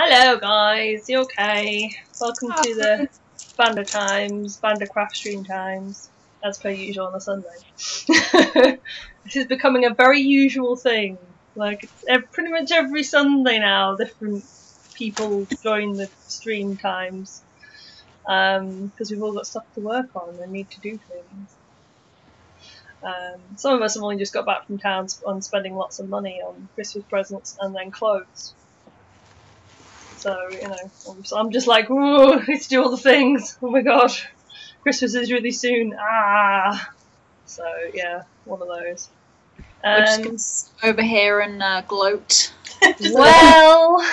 Hello guys, you okay? Welcome to the Bander CraftStream times, as per usual on a Sunday. This is becoming a very usual thing. Like, it's pretty much every Sunday now, different people join the stream times. Because we've all got stuff to work on and need to do things. Some of us have only just got back from town on spending lots of money on Christmas presents and then clothes. So, you know, I'm just like, ooh, let's do all the things. Oh my god, Christmas is really soon. Ah. So yeah, one of those. We're just gonna sit over here and gloat. Well,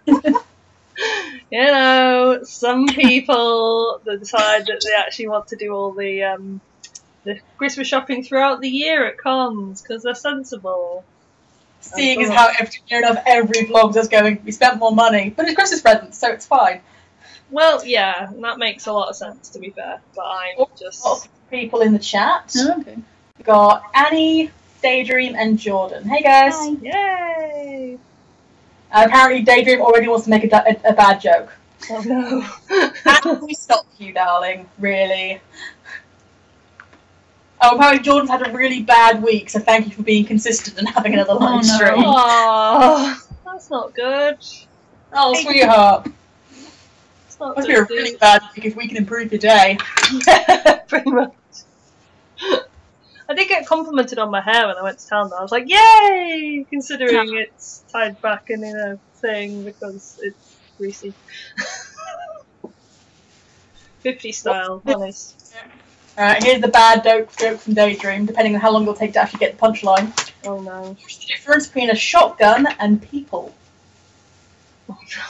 you know, some people that decide that they actually want to do all the Christmas shopping throughout the year at cons because they're sensible. Seeing as how every vlog is going, we spent more money, but it's Christmas presents, so it's fine. Well, yeah, that makes a lot of sense, to be fair, but I'm just... Lots of people in the chat. Oh, okay. We've got Annie, Daydream, and Jordan. Hey guys! Hi. Yay! Apparently Daydream already wants to make a bad joke. Oh no. How can we stop you, darling? Really? Oh, apparently Jordan's had a really bad week, so thank you for being consistent and having another live stream. Oh, that's not good. Oh, sweetheart. It's not Must be a good, really bad week if we can improve your day. Yeah, pretty much. I did get complimented on my hair when I went to town though. I was like, yay! Considering it's tied back in a thing because it's greasy. 50 style, honest. Here's the bad joke from Daydream, depending on how long it'll take to actually get the punchline. Oh no. What's the difference between a shotgun and people? Oh no.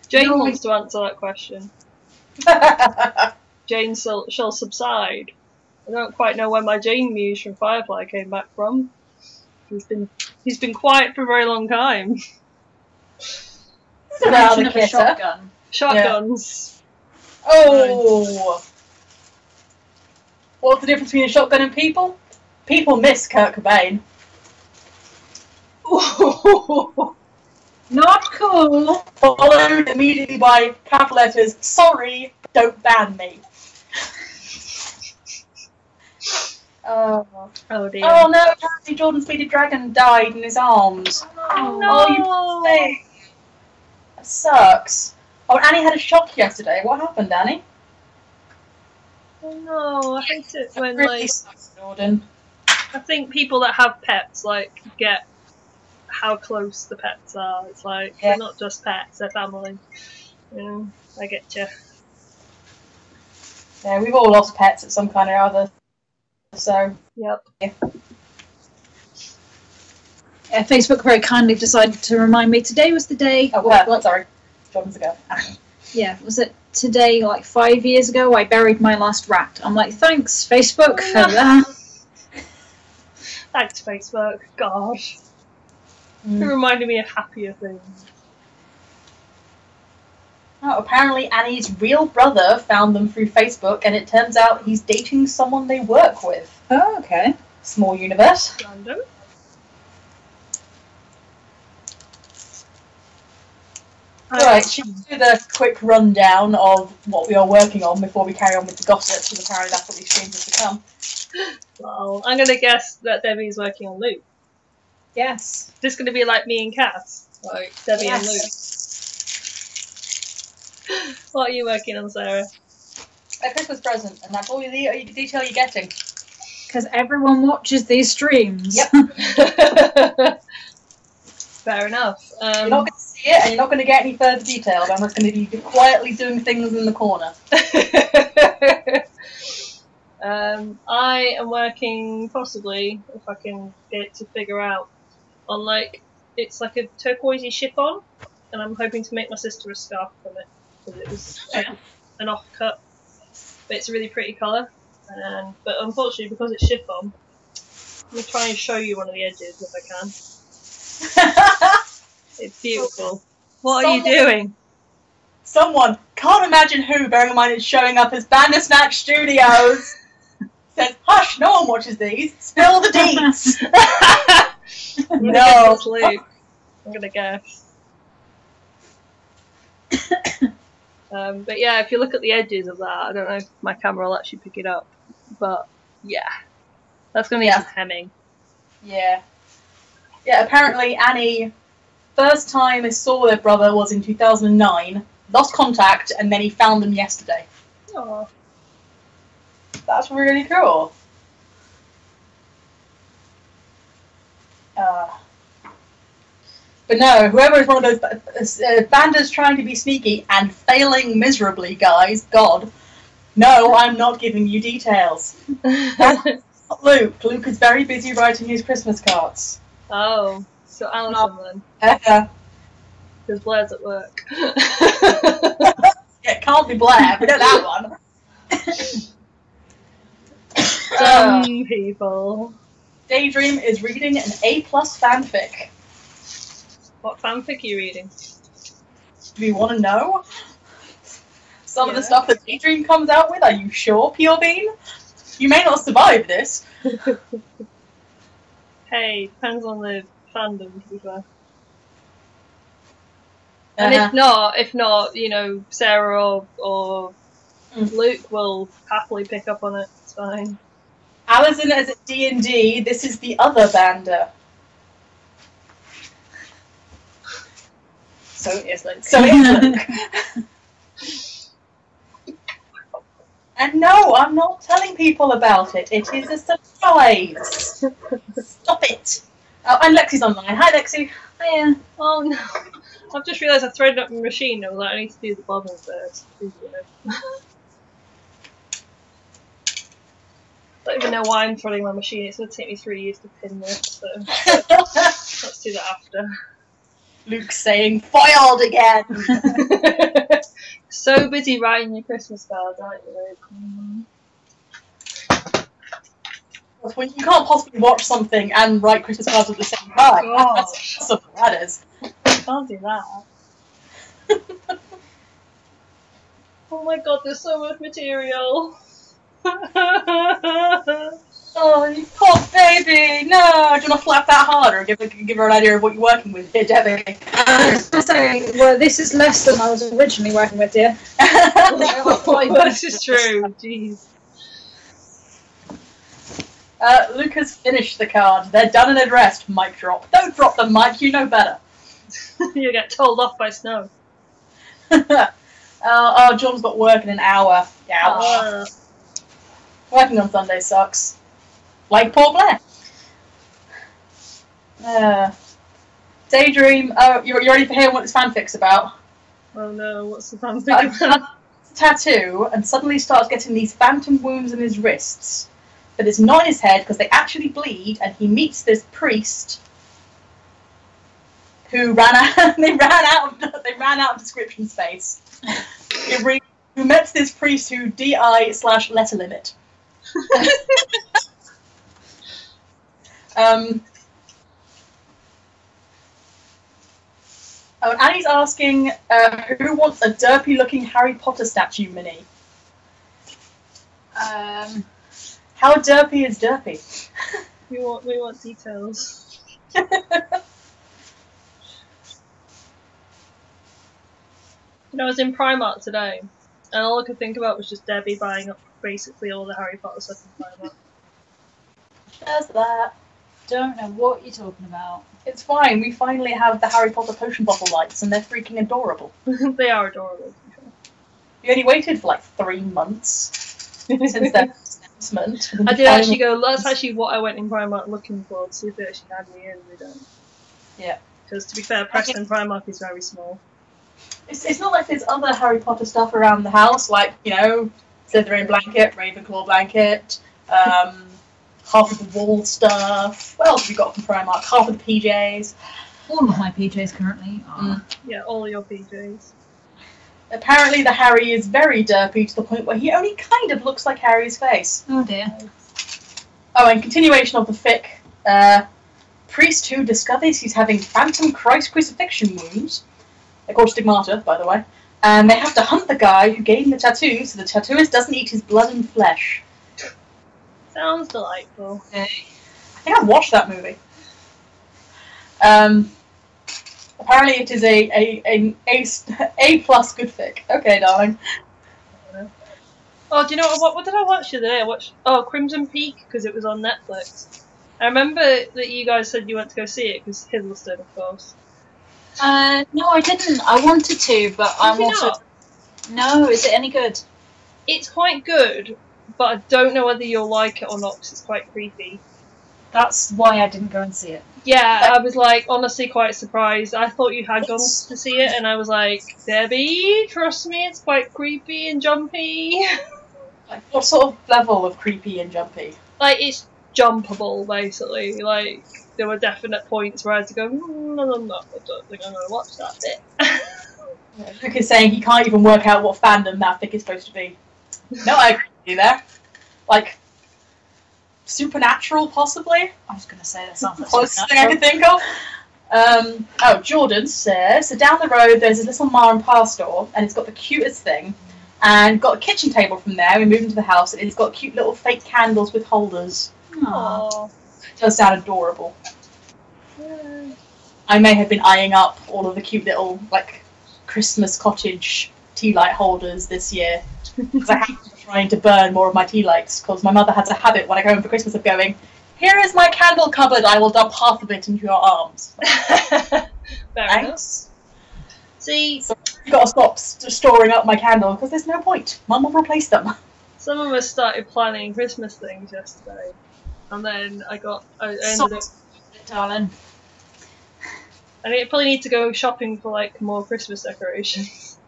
Jane wants to answer that question. Jane shall subside. I don't quite know where my Jane muse from Firefly came back from. He's been quiet for a very long time. Around the shotgun. Shotguns. Yeah. Oh! What's the difference between a shotgun and people? People miss Kurt Cobain. Not cool. Followed immediately by capital letters, sorry, don't ban me. Oh dear. Oh no, apparently Jordan's bearded dragon died in his arms. Oh no. Oh, you poor thing. That sucks. Oh, Annie had a shock yesterday. What happened, Annie? Oh no, I hate it when Really sucks, Jordan. I think people that have pets like get how close the pets are. It's like they're not just pets, they're family. You know, I get you. Yeah, we've all lost pets at some kind or other. So yep. Yeah. Yeah, Facebook very kindly decided to remind me today was the day. Oh, well, sorry. Jordan's a go. Yeah, was it today, like 5 years ago, I buried my last rat. I'm like, thanks, Facebook, for that. Thanks, Facebook. Gosh. It reminded me of happier things. Oh, apparently Annie's real brother found them through Facebook, and it turns out he's dating someone they work with. Oh, okay. Small universe. Random. Right, should we do the quick rundown of what we are working on before we carry on with the gossip, because apparently that's what these streams have become. Well, I'm going to guess that Debbie's working on Luke. Yes. Is this going to be like me and Cass? Like Debbie and Luke? What are you working on, Sarah? A Christmas present, and that's all the detail you're getting. Because everyone watches these streams. Yep. Fair enough. You're not going to see it, and you're not going to get any further details. I'm just going to be quietly doing things in the corner. I am working, possibly, if I can get it to figure out, on like, it's like a turquoisey chiffon, and I'm hoping to make my sister a scarf from it, because it was like an off-cut, but it's a really pretty colour, but unfortunately because it's chiffon, let me try and show you one of the edges if I can. It's beautiful. What are you doing? Someone, can't imagine who, bearing in mind it's showing up as BandursnatchStudios, says, hush, no one watches these, spill the deets. No. I'm gonna guess. But yeah, if you look at the edges of that, I don't know if my camera will actually pick it up, but yeah, that's going to need some hemming. Yeah. Yeah, apparently Annie, first time they saw their brother was in 2009, lost contact, and then he found them yesterday. Aww. That's really cool. But no, whoever is one of those banders trying to be sneaky and failing miserably, guys, God, no, I'm not giving you details. Luke. Luke is very busy writing his Christmas cards. Oh, so Alison then. Because Blair's at work. It can't be Blair, we know that one. Dumb people. Daydream is reading an A+ fanfic. What fanfic are you reading? Do you want to know? Some of the stuff that Daydream comes out with, are you sure, Pure Bean? You may not survive this. Hey, depends on the fandom, to be fair. And if not, you know, Sarah or Luke will happily pick up on it. It's fine. Alison is at D&D. This is the other bander. So it is Luke. So it is Luke. And no, I'm not telling people about it. It is a surprise. Stop it. Oh, and Lexi's online. Hi, Lexi. Hiya. Oh no. I've just realised I've thrown up my machine. I was like, I need to do the bottom first. I don't even know why I'm throwing my machine. It's going to take me 3 years to pin this, so let's do that after. Luke's saying, foiled again! So busy writing your Christmas cards, aren't you, Luke? When you can't possibly watch something and write Christmas cards at the same time. Gosh. That's what that is. I can't do that. Oh my god, there's so much material. Oh, you poor baby! No! Do you want to flap that harder and give her an idea of what you're working with here, Debbie? Well, this is less than I was originally working with, dear. This is true, jeez. Luke has finished the card. They're done and addressed. Mic drop. Don't drop the mic, you know better. You get told off by snow. Oh, John's got work in an hour. Ouch. Working on Sunday sucks. Like poor Blair. Daydream. Oh, you're ready for hearing what this fanfic's about? Oh no, what's the fanfic about? Tattoo, and suddenly starts getting these phantom wounds in his wrists. But it's not in his head because they actually bleed, and he meets this priest who ran out. They ran out of description space. Who met this priest who DI/letter limit. Oh, and Annie's asking who wants a derpy-looking Harry Potter statue mini. How derpy is derpy? We want details. I was in Primark today, and all I could think about was just Debbie buying up basically all the Harry Potter stuff in Primark. There's that. Don't know what you're talking about. It's fine. We finally have the Harry Potter potion bottle lights, and they're freaking adorable. They are adorable. We only waited for like 3 months since their announcement. I did actually go. That's actually what I went in Primark looking for, to see if they actually had me in. They don't. Yeah. Because to be fair, Preston Primark is very small. It's not like there's other Harry Potter stuff around the house, like, you know, Slytherin blanket, Ravenclaw blanket, half of the wall stuff. What else have you got from Primark? Half of the PJs. All of my PJs currently are. Yeah, all your PJs. Apparently the Harry is very derpy to the point where he only kind of looks like Harry's face. Oh dear. Oh, and continuation of the fic. Priest who discovers he's having phantom Christ crucifixion wounds. They're called stigmata, by the way. And they have to hunt the guy who gave him the tattoo so the tattooist doesn't eat his blood and flesh. Sounds delightful. I think I've watched that movie. Apparently it is A plus good fic. Okay, darling. Oh, do you know what did I watch the other day? I watched Crimson Peak because it was on Netflix. I remember that you guys said you went to go see it because Hiddleston, of course. No, I didn't. I wanted to, but I'm also. Not? No, is it any good? It's quite good, but I don't know whether you'll like it or not because it's quite creepy. That's why I didn't go and see it. Yeah, I was like honestly quite surprised. I thought you had gone to see it, and I was like, Debbie, trust me, it's quite creepy and jumpy. Like, what sort of level of creepy and jumpy? Like, it's jumpable, basically. Like, there were definite points where I had to go, no, I don't think I'm going to watch that bit. Luke is saying he can't even work out what fandom that fic is supposed to be. No, I agree with you there. Like, supernatural, possibly? I was going to say that sounds like Closest thing I can think of. Jordan says, so down the road there's a little ma and pa store, and it's got the cutest thing, and got a kitchen table from there. We moved into the house, and it's got cute little fake candles with holders. Aww. It does sound adorable. Yeah. I may have been eyeing up all of the cute little, like, Christmas cottage tea light holders this year, because I have been trying to burn more of my tea lights, because my mother has a habit when I go home for Christmas of going, here is my candle cupboard, I will dump half of it into your arms. Fair Thanks. enough. See, So you've got to stop storing up my candle, because there's no point. Mum will replace them. some of us started planning Christmas things yesterday, and then I ended up, darling. I probably need to go shopping for like more Christmas decorations.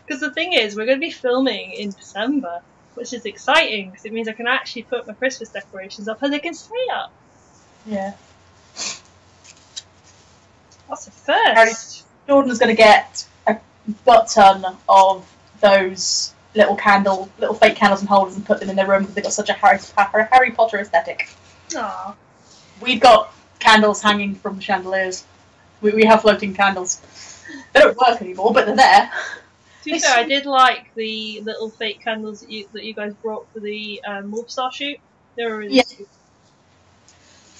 Because the thing is, we're going to be filming in December, which is exciting because it means I can actually put my Christmas decorations up and they can stay up. Yeah. That's a first. Jordan's going to get a butt ton of those little fake candles and holders and put them in their room because they've got such a Harry Potter aesthetic. Aww. We've got candles hanging from chandeliers. We have floating candles. They don't work anymore, but they're there. To be fair, I did like the little fake candles that you guys brought for the Wolfstar shoot. They were really cute.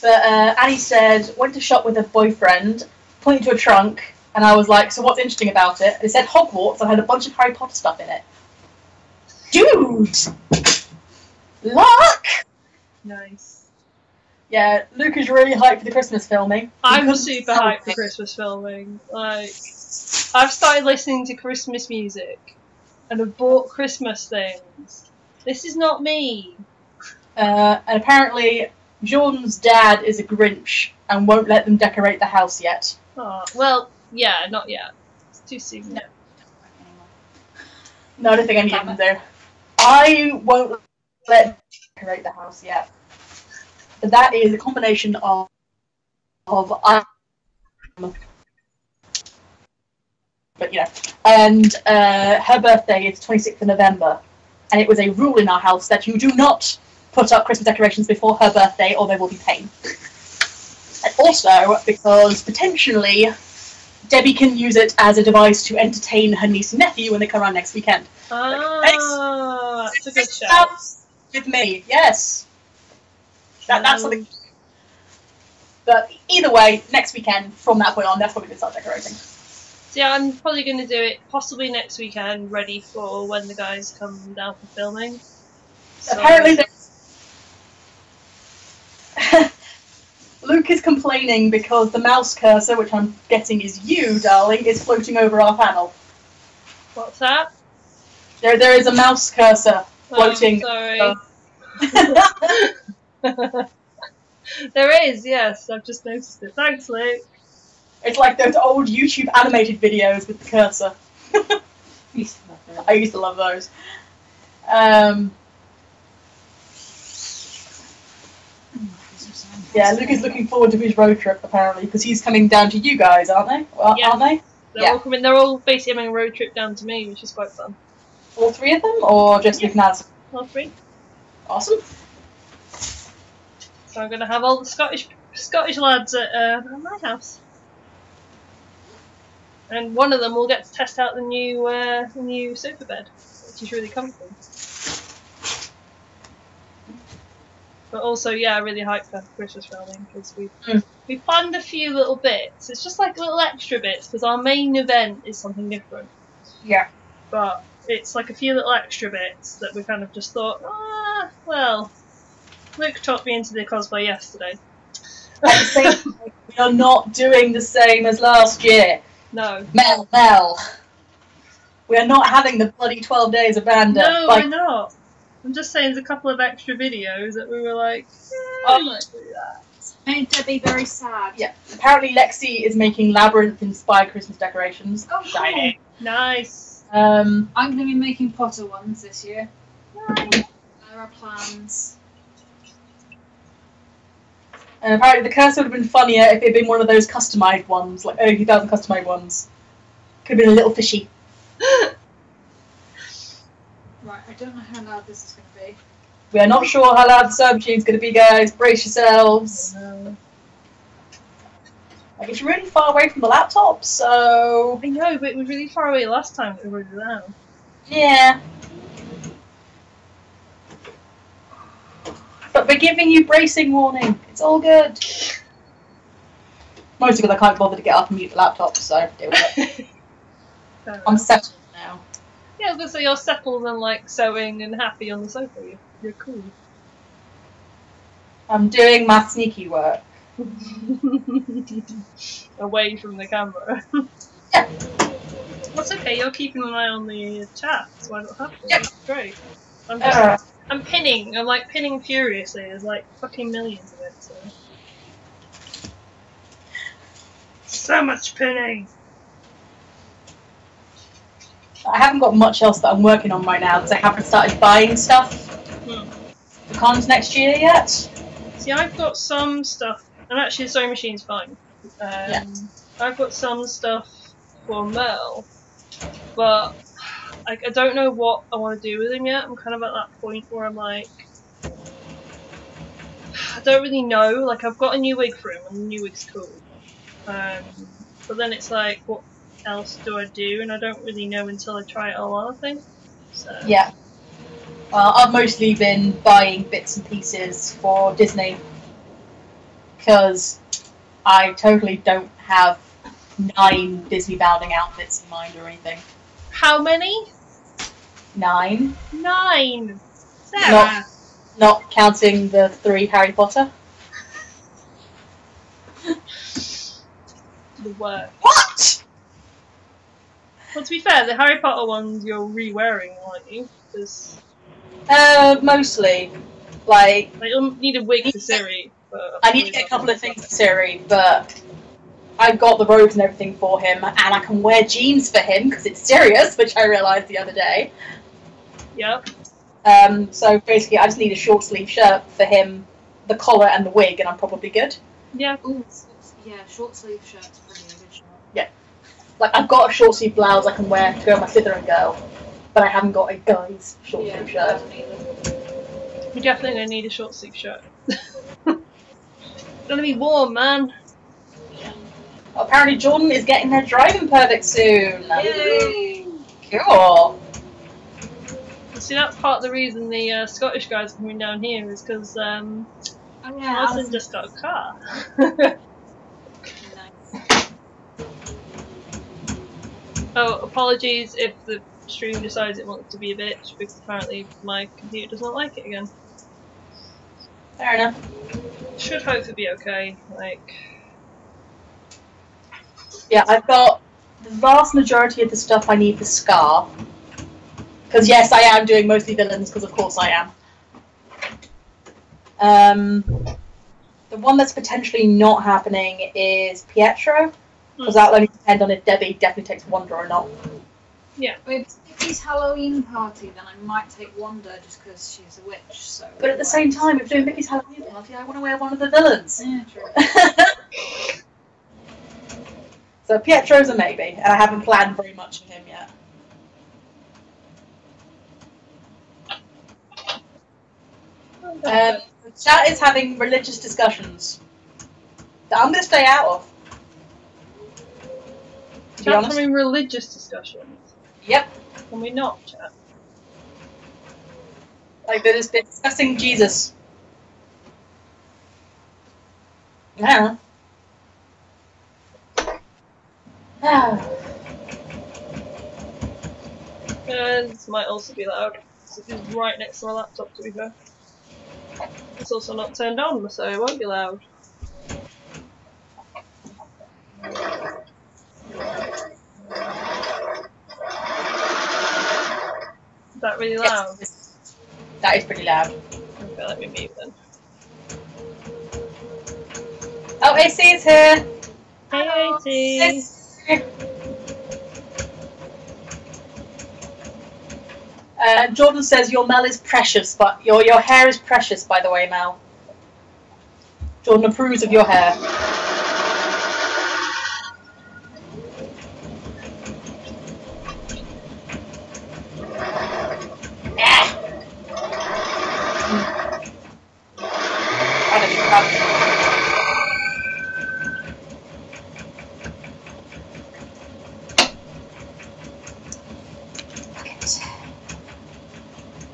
But Annie said, went to shop with her boyfriend, pointed to a trunk, and I was like, so what's interesting about it? It said Hogwarts and had a bunch of Harry Potter stuff in it. Dude! Luck! Nice. Yeah, Luke is really hyped for the Christmas filming. I'm super hyped for Christmas filming. Like, I've started listening to Christmas music, and I've bought Christmas things. This is not me. And apparently, Jordan's dad is a Grinch and won't let them decorate the house yet. Oh, well, yeah, not yet. It's too soon. No. No, I don't think any of them do. I won't let them decorate the house yet. But that is a combination of but you know, and her birthday is 26th of November, and it was a rule in our house that you do not put up Christmas decorations before her birthday or there will be pain. And also because potentially Debbie can use it as a device to entertain her niece and nephew when they come around next weekend. Ah, that's a good shout. With me, yes. That's something. But either way, next weekend, from that point on, that's probably going to start decorating. So yeah, I'm probably going to do it possibly next weekend, ready for when the guys come down for filming. So, apparently, Luke is complaining because the mouse cursor, which I'm guessing is you, darling, is floating over our panel. What's that? There is a mouse cursor floating. Oh, sorry. There is, yes. I've just noticed it. Thanks, Luke. It's like those old YouTube animated videos with the cursor. I used to love those. Yeah, Luke is looking forward to his road trip apparently because he's coming down to you guys, aren't they? Well, yeah. Aren't they? They're all coming. They're all basically having a road trip down to me, which is quite fun. All three of them, or just Luke and Alice? All three. Awesome. So I'm going to have all the Scottish lads at my house, and one of them will get to test out the new sofa bed, which is really comfortable. But also, yeah, really hyped for Christmas filming because we planned a few little bits. It's just like little extra bits because our main event is something different. Yeah. But it's like a few little extra bits that we kind of just thought, well, Luke talked me into the cosplay yesterday. At the same time, we are not doing the same as last year. No. Mel. We are not having the bloody 12 days of Banda. No, we're not. I'm just saying there's a couple of extra videos that we were like, I might do that. Made Debbie very sad. Yeah. Apparently Lexi is making Labyrinth-inspired Christmas decorations. Oh, shiny. cool. Nice. I'm going to be making Potter ones this year. Nice. There are plans. And apparently the curse would have been funnier if it had been one of those customized ones, like early 2000 customized ones. Could have been a little fishy. Right, I don't know how loud this is going to be. We are not sure how loud the serve machine's going to be, guys. Brace yourselves. No. Like, it's really far away from the laptop, so... I know, but it was really far away last time we were down. Yeah. But we're giving you bracing warning. It's all good. Mostly because I can't bother to get up and mute the laptop, so deal with it. I'm settled now. Yeah, I was going to say you're settled and like sewing and happy on the sofa. You're cool. I'm doing my sneaky work. Away from the camera. Yeah. That's okay, you're keeping an eye on the chat, so I don't have to. Yeah. It's great. I'm pinning. I'm like pinning furiously. There's like fucking millions of it. So much pinning. I haven't got much else that I'm working on right now because I haven't started buying stuff for cons next year yet. See, I've got some stuff, and actually the sewing machine's fine. I've got some stuff for Mel, but I don't know what I want to do with him yet. I'm kind of at that point where I'm like, I don't really know. Like, I've got a new wig for him, and the new wig's cool. But then it's like, what else do I do? And I don't really know until I try it all on, I think. So. Yeah. Well, I've mostly been buying bits and pieces for Disney because I totally don't have 9 Disney bounding outfits in mind or anything. How many? 9. 9! Sarah! Not counting the 3 Harry Potter. The worst. What? Well, to be fair, the Harry Potter ones you're re-wearing, aren't you? Cause mostly. Like you'll need a wig for Siri. I need to get a couple of things for Siri, but I've got the robes and everything for him, and I can wear jeans for him because it's Sirius, which I realised the other day. Yep. So basically, I just need a short sleeve shirt for him, the collar and the wig, and I'm probably good. Yeah. Ooh, yeah, short sleeve shirt's pretty original. Yeah. Like, I've got a short sleeve blouse I can wear to go with my Slytherin girl, but I haven't got a guy's short sleeve shirt. You're definitely going to need a short sleeve shirt. It's going to be warm, man. Apparently Jordan is getting their driving permit soon. Yay! Cool. See, that's part of the reason the Scottish guys are coming down here is because Alison just got a car. Oh, apologies if the stream decides it wants to be a bitch, because apparently my computer does not like it again. Fair enough. Should hopefully be okay, like... Yeah, I've got the vast majority of the stuff I need for Scar. Because yes, I am doing mostly villains, because of course I am. The one that's potentially not happening is Pietro, because that'll only depend on if Debbie definitely takes Wanda or not. Yeah. With Mickey's Halloween party, then I might take Wanda just because she's a witch. So. But at the same time, if doing Mickey's Halloween party, I want to wear one of the villains. Yeah, true. So Pietro's a maybe, and I haven't planned very much for him yet. The chat is having religious discussions that I'm going to stay out of. Chat's having religious discussions? Yep. Can we not, chat? Like, they're discussing Jesus. Yeah. This might also be loud. This is right next to my laptop, to be fair. It's also not turned on, so it won't be loud. Is that really loud? Yes, that is pretty loud. Okay, let me mute then. Oh, AC is here! Hey, AC! Jordan says your Mel is precious, but your hair is precious, by the way, Mel. Jordan approves of your hair.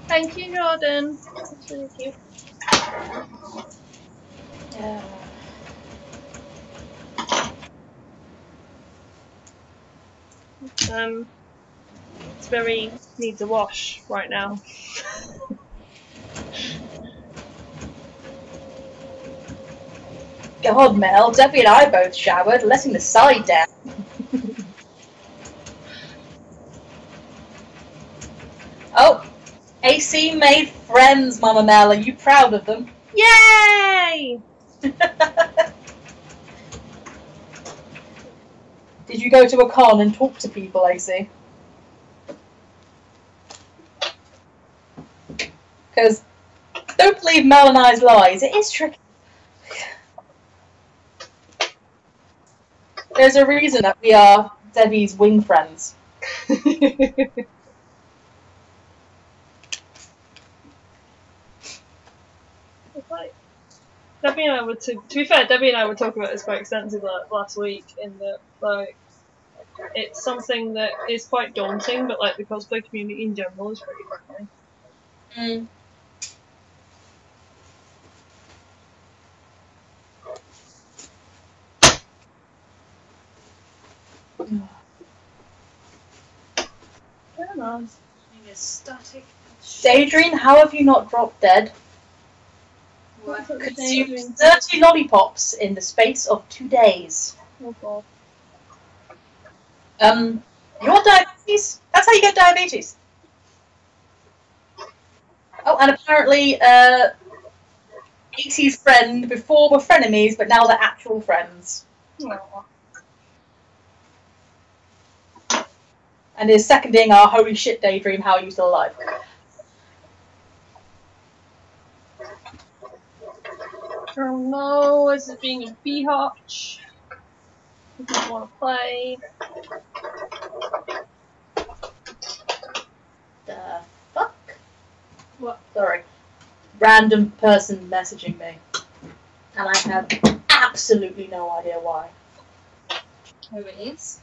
Thank you, Jordan. That's really cute. Yeah. It's very needs a wash right now. God, Mel, Debbie and I both showered, letting the side down. Oh, AC made friends, Mama Mel. Are you proud of them? Yay! Did you go to a con and talk to people, AC? Because don't believe Mel and I's lies. It is tricky. There's a reason that we are Debbie's wing friends. Like, Debbie and I were to be fair, Debbie and I were talking about this quite extensively last week. In that, like, it's something that is quite daunting, but like the cosplay community in general is pretty friendly. Mm. Very nice. Static. Daydream, how have you not dropped dead? Consumed 30 lollipops in the space of 2 days. Oh god. Your diabetes? That's how you get diabetes. Oh, and apparently, AC's friend before were frenemies, but now they're actual friends. Aww. And is seconding our holy shit Daydream, how are you still alive? Oh no, is it being a biatch? I don't want to play. The fuck? What? Sorry. Random person messaging me. And I have absolutely no idea why. Who it is?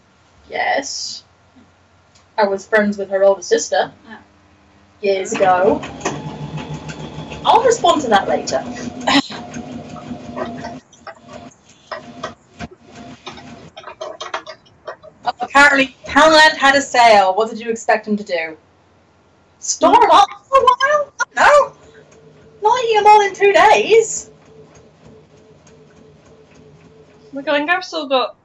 Yes. I was friends with her older sister. Oh. Years ago. I'll respond to that later. Apparently, Poundland had a sale. What did you expect him to do? Store them up for a while? No. Not eat them all in 2 days. Look, I think I've still got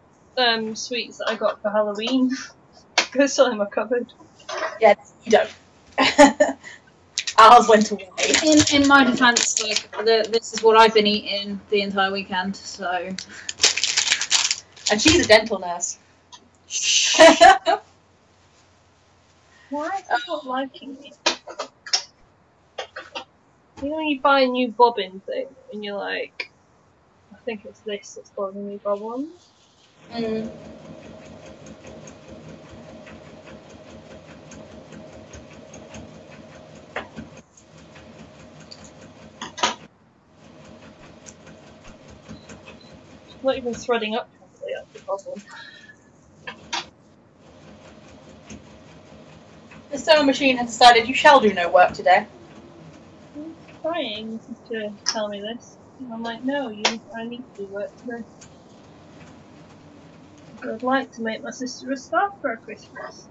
sweets that I got for Halloween. They're still in my cupboard. Yeah, you don't. Ours went away. In my defence, like this is what I've been eating the entire weekend. So. And she's a dental nurse. Why is it not liking me? You know when you buy a new bobbin thing and you're like, I think it's this that's causing me problems? Mm. Not even threading up properly, that's the problem. The sewing machine has decided you shall do no work today. I'm trying to tell me this. And I'm like, no, I need to do it. I'd like to make my sister a star for her Christmas.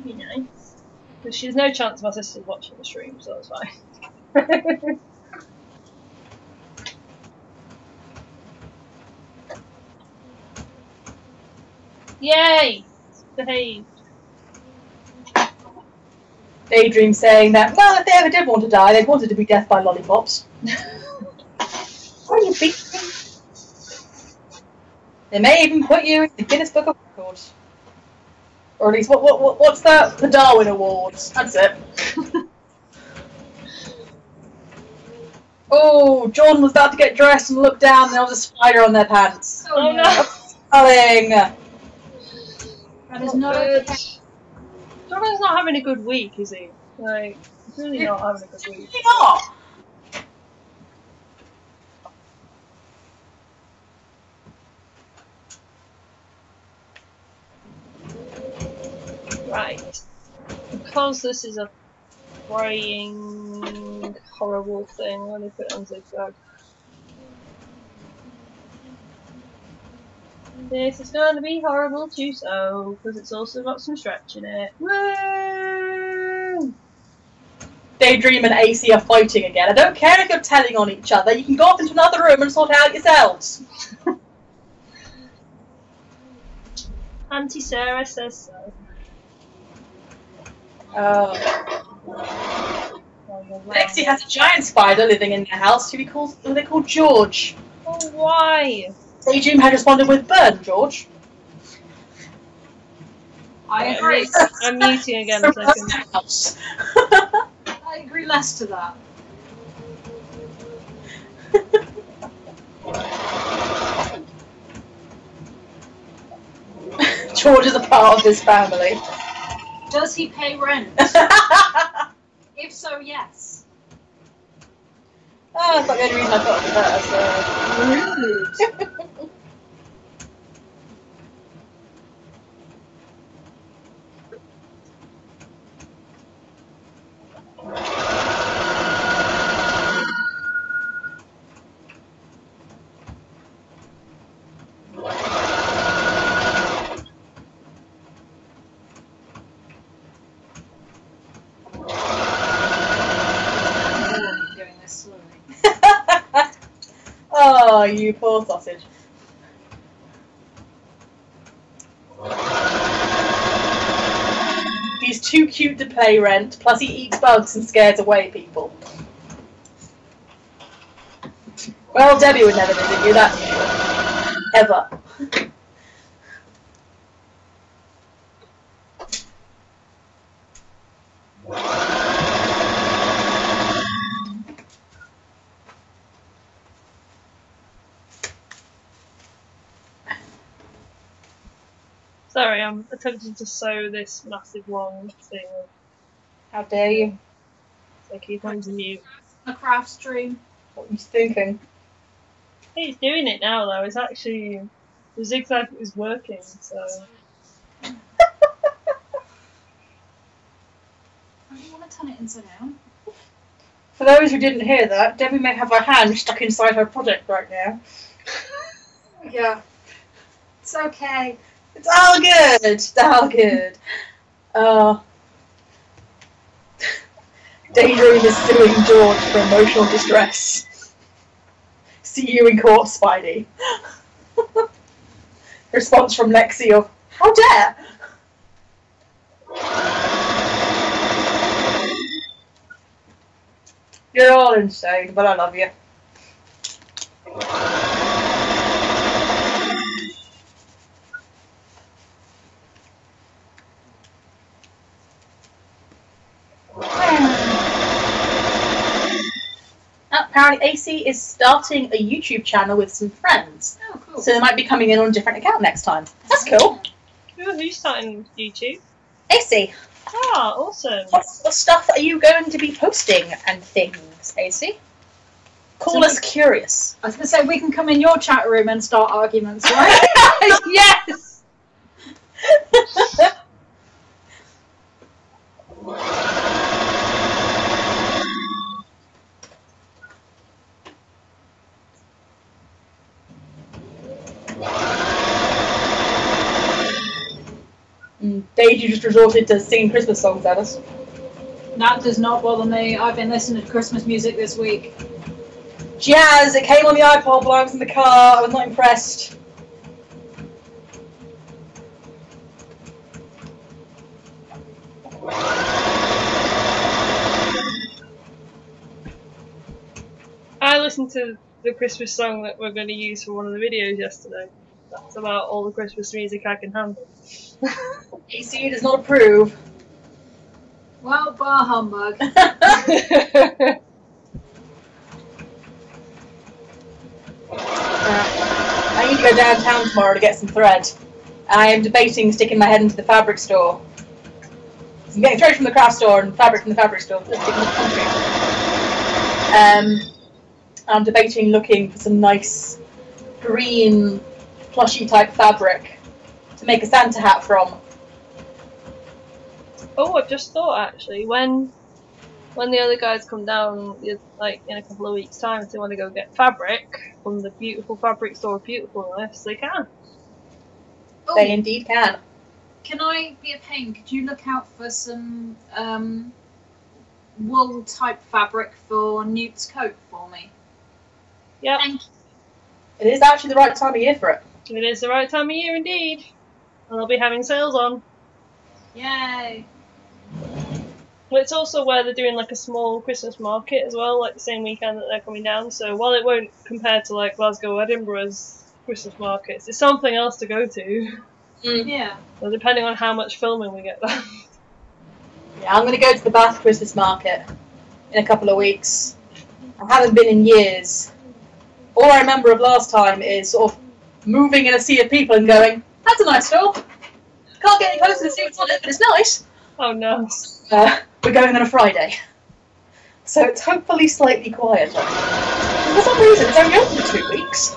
Be nice. But she's no chance my sister's watching the stream, so that's fine. Yay! Behave. Daydream saying that, well, if they ever did want to die, they'd want it to be death by lollipops. Why are you beating me? They may even put you in the Guinness Book of Records. Or at least, what's that? The Darwin Awards. That's it. Oh, John was about to get dressed and look down, and there was a spider on their pants. Oh no! Darling! That is not okay. Jordan's not having a good week, is he? Like, he's really not having a good week. He's not! Right. Because this is a fraying, horrible thing, I'm gonna put it on zigzag. This is going to be horrible to sew, because it's also got some stretch in it. Woo! Daydream and AC are fighting again. I don't care if you're telling on each other. You can go off into another room and sort it out yourselves. Auntie Sarah says so. Lexi has a giant spider living in their house who they call George. Oh, why? Daydream had responded with burn, George. I agree. I'm muting again a second. House. I agree less to that. George is a part of this family. Does he pay rent? If so, yes. Oh, that's not the only reason I thought of that. Rude. Oh, you poor sausage. He's too cute to pay rent, plus he eats bugs and scares away people. Well, Debbie would never visit you, that's sure. Ever. Sorry, I'm attempting to sew this massive long thing. How dare you? So keep on to mute. A craft stream. What are you thinking? He's doing it now though, it's actually, the zigzag is working, so. I don't want to turn it inside out. For those who didn't hear that, Debbie may have her hand stuck inside her project right now. Yeah. It's okay. It's all good. It's all good. Daydream is suing George for emotional distress. See you in court, Spidey. Response from Lexi of, how dare? You're all insane, but I love you. Apparently AC is starting a YouTube channel with some friends. Oh, cool. So they might be coming in on a different account next time. That's cool. Who's starting YouTube? AC, Ah, awesome. what stuff are you going to be posting and things, AC? Call us curious. I was going to say, we can come in your chat room and start arguments, right? Yes! Daisy just resorted to singing Christmas songs at us. That does not bother me. I've been listening to Christmas music this week. Jazz! It came on the iPod while I was in the car. I was not impressed. I listened to the Christmas song that we're going to use for one of the videos yesterday. That's about all the Christmas music I can handle. AC does not approve. Well, bar humbug. I need to go downtown tomorrow to get some thread. I am debating sticking my head into the fabric store. So I'm getting thread from the craft store and fabric from the fabric store. I'm debating looking for some nice green plushy type fabric to make a Santa hat from. Oh, I've just thought actually, when the other guys come down, like in a couple of weeks' time, if they want to go get fabric from the beautiful fabric store, Beautifulness, they can. Oh, They indeed can. can I be a pain? Could you look out for some wool type fabric for Newt's coat for me? Yep, Thank you. It is actually the right time of year for it. it is the right time of year indeed. And they'll be having sales on. Yay. But it's also where they're doing like a small Christmas market as well, like the same weekend that they're coming down. So while it won't compare to like Glasgow or Edinburgh's Christmas markets, it's something else to go to. Yeah. So depending on how much filming we get done. Yeah, I'm going to go to the Bath Christmas market in a couple of weeks. I haven't been in years. All I remember of last time is sort of moving in a sea of people and going, that's a nice store. Can't get any closer to see what's on it, but it's nice. Oh no. We're going on a Friday. So it's hopefully slightly quieter. For some reason, it's only open for 2 weeks.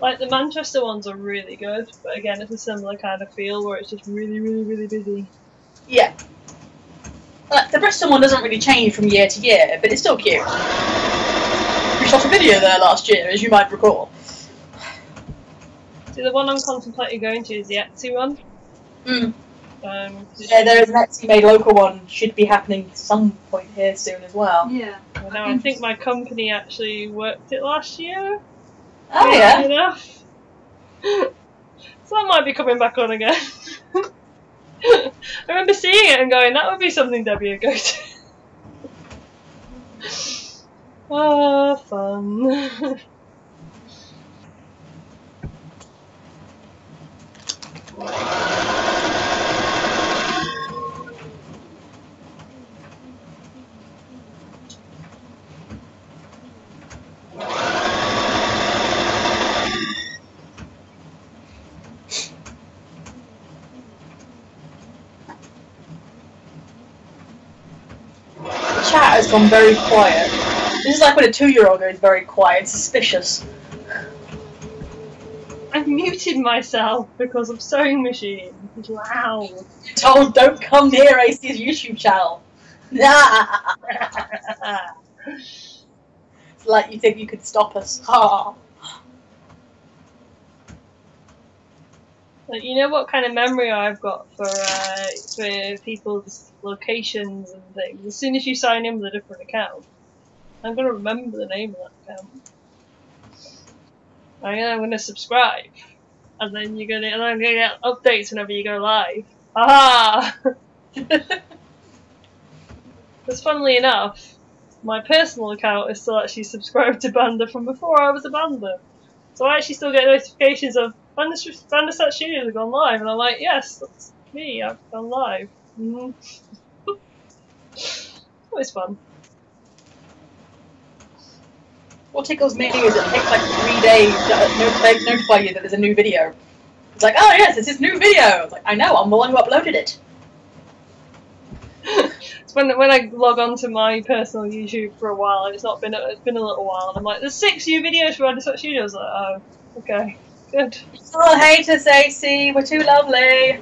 Like the Manchester ones are really good, but again it's a similar kind of feel where it's just really, really, really busy. Yeah. The Bristol one doesn't really change from year to year, but it's still cute. We shot a video there last year, as you might recall. See, the one I'm contemplating going to is the Etsy one. Yeah, there is an Etsy-made local one. Should be happening some point here soon as well. Yeah. I think my company actually worked it last year. Oh yeah. Enough. So that might be coming back on again. I remember seeing it and going, that would be something Debbie would go to. Oh, fun. Chat has gone very quiet. This is like when a 2-year-old goes very quiet, suspicious. I've muted myself because of sewing machine. It's loud. You're told don't come near AC's YouTube channel. It's like you think you could stop us. Like, you know what kind of memory I've got for people's locations and things? As soon as you sign in with a different account, I'm going to remember the name of that account. I'm going to subscribe. And then I'm going to get updates whenever you go live. Aha! Because funnily enough, my personal account is still actually subscribed to Banda from before I was a Banda. So I actually still get notifications of BandursnatchStudios have gone live, and I'm like, yes, that's me, I've gone live. Always fun. What tickles me is it takes like 3 days to notify you that there's a new video. It's like, oh yes, it's this new video. It's like, I know, I'm the one who uploaded it. It's when I log on to my personal YouTube for a while, and it's been a little while, and I'm like, there's 6 new videos for BandursnatchStudios. Like, oh, okay, good. Oh, hate us, AC. We're too lovely.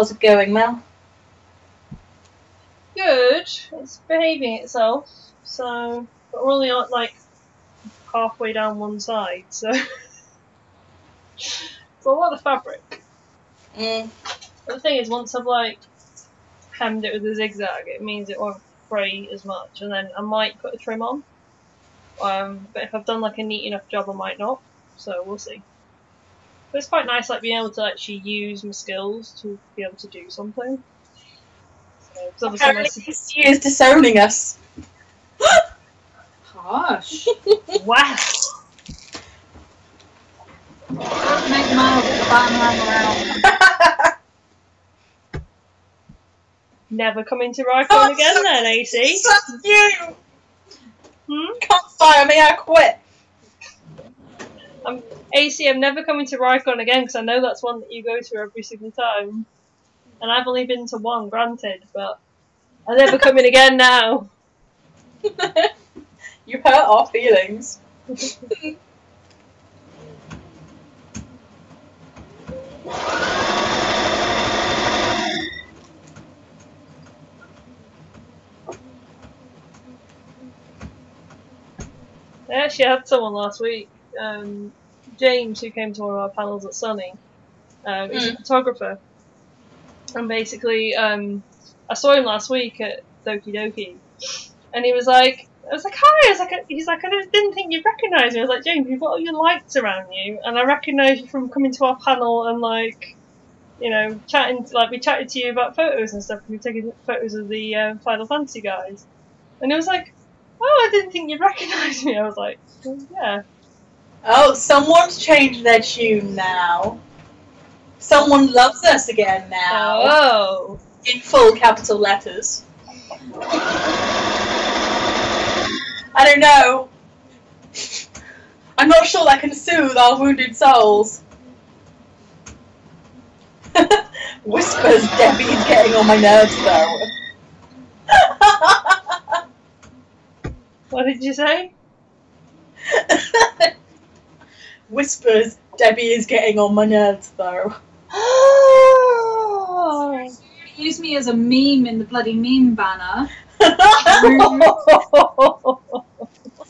How's it going, Mel? Good. It's behaving itself. So, but we're only like halfway down one side, so it's a lot of fabric. Mm. But the thing is, once I've like hemmed it with a zigzag, it means it won't fray as much, and then I might put a trim on. But if I've done like a neat enough job, I might not. So we'll see. But it's quite nice, like being able to actually use my skills to be able to do something. So, Apparently, he is disowning us. Harsh. Wow. Don't make miles with the banner around. Never coming to Rycon again then, AC. Fuck you! Hmm? Can't fire me, I quit. AC, I'm never coming to Rycon again because I know that's one that you go to every single time. And I've only been to one, granted, but I'm never coming again now. You hurt our feelings. I actually had someone last week, James, who came to one of our panels at Sunny. He's a photographer. And basically, I saw him last week at Doki Doki. And he was like, I was like, hi! He's like, I didn't think you'd recognise me. I was like, James, you've got all your lights around you, and I recognise you from coming to our panel and like, you know, chatting, like we chatted to you about photos and stuff. We were taking photos of the Final Fantasy guys. And he was like, oh, I didn't think you'd recognise me. I was like, well, yeah. Oh, someone's changed their tune now. Someone loves us again now. Oh. In full capital letters. I don't know. I'm not sure that can soothe our wounded souls. Whispers, Debbie's getting on my nerves though. What did you say? Whispers, Debbie is getting on my nerves though. Oh. Use me as a meme in the bloody meme banner. Wasn't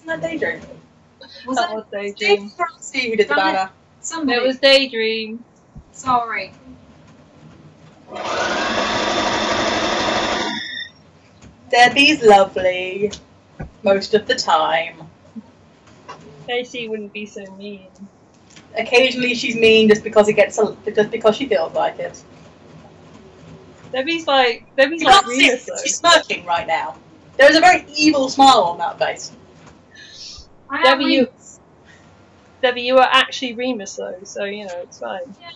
that Daydream? That was Daydream. See who did the banner. Somebody. It was Daydream. Sorry. Debbie's lovely. Most of the time. AC wouldn't be so mean. Occasionally she's mean just because just because she feels like it. Debbie's like You can't see Remus it, though. she's smirking right now. There's a very evil smile on that face. Debbie, you are actually Remus though, so you know it's fine. Yeah.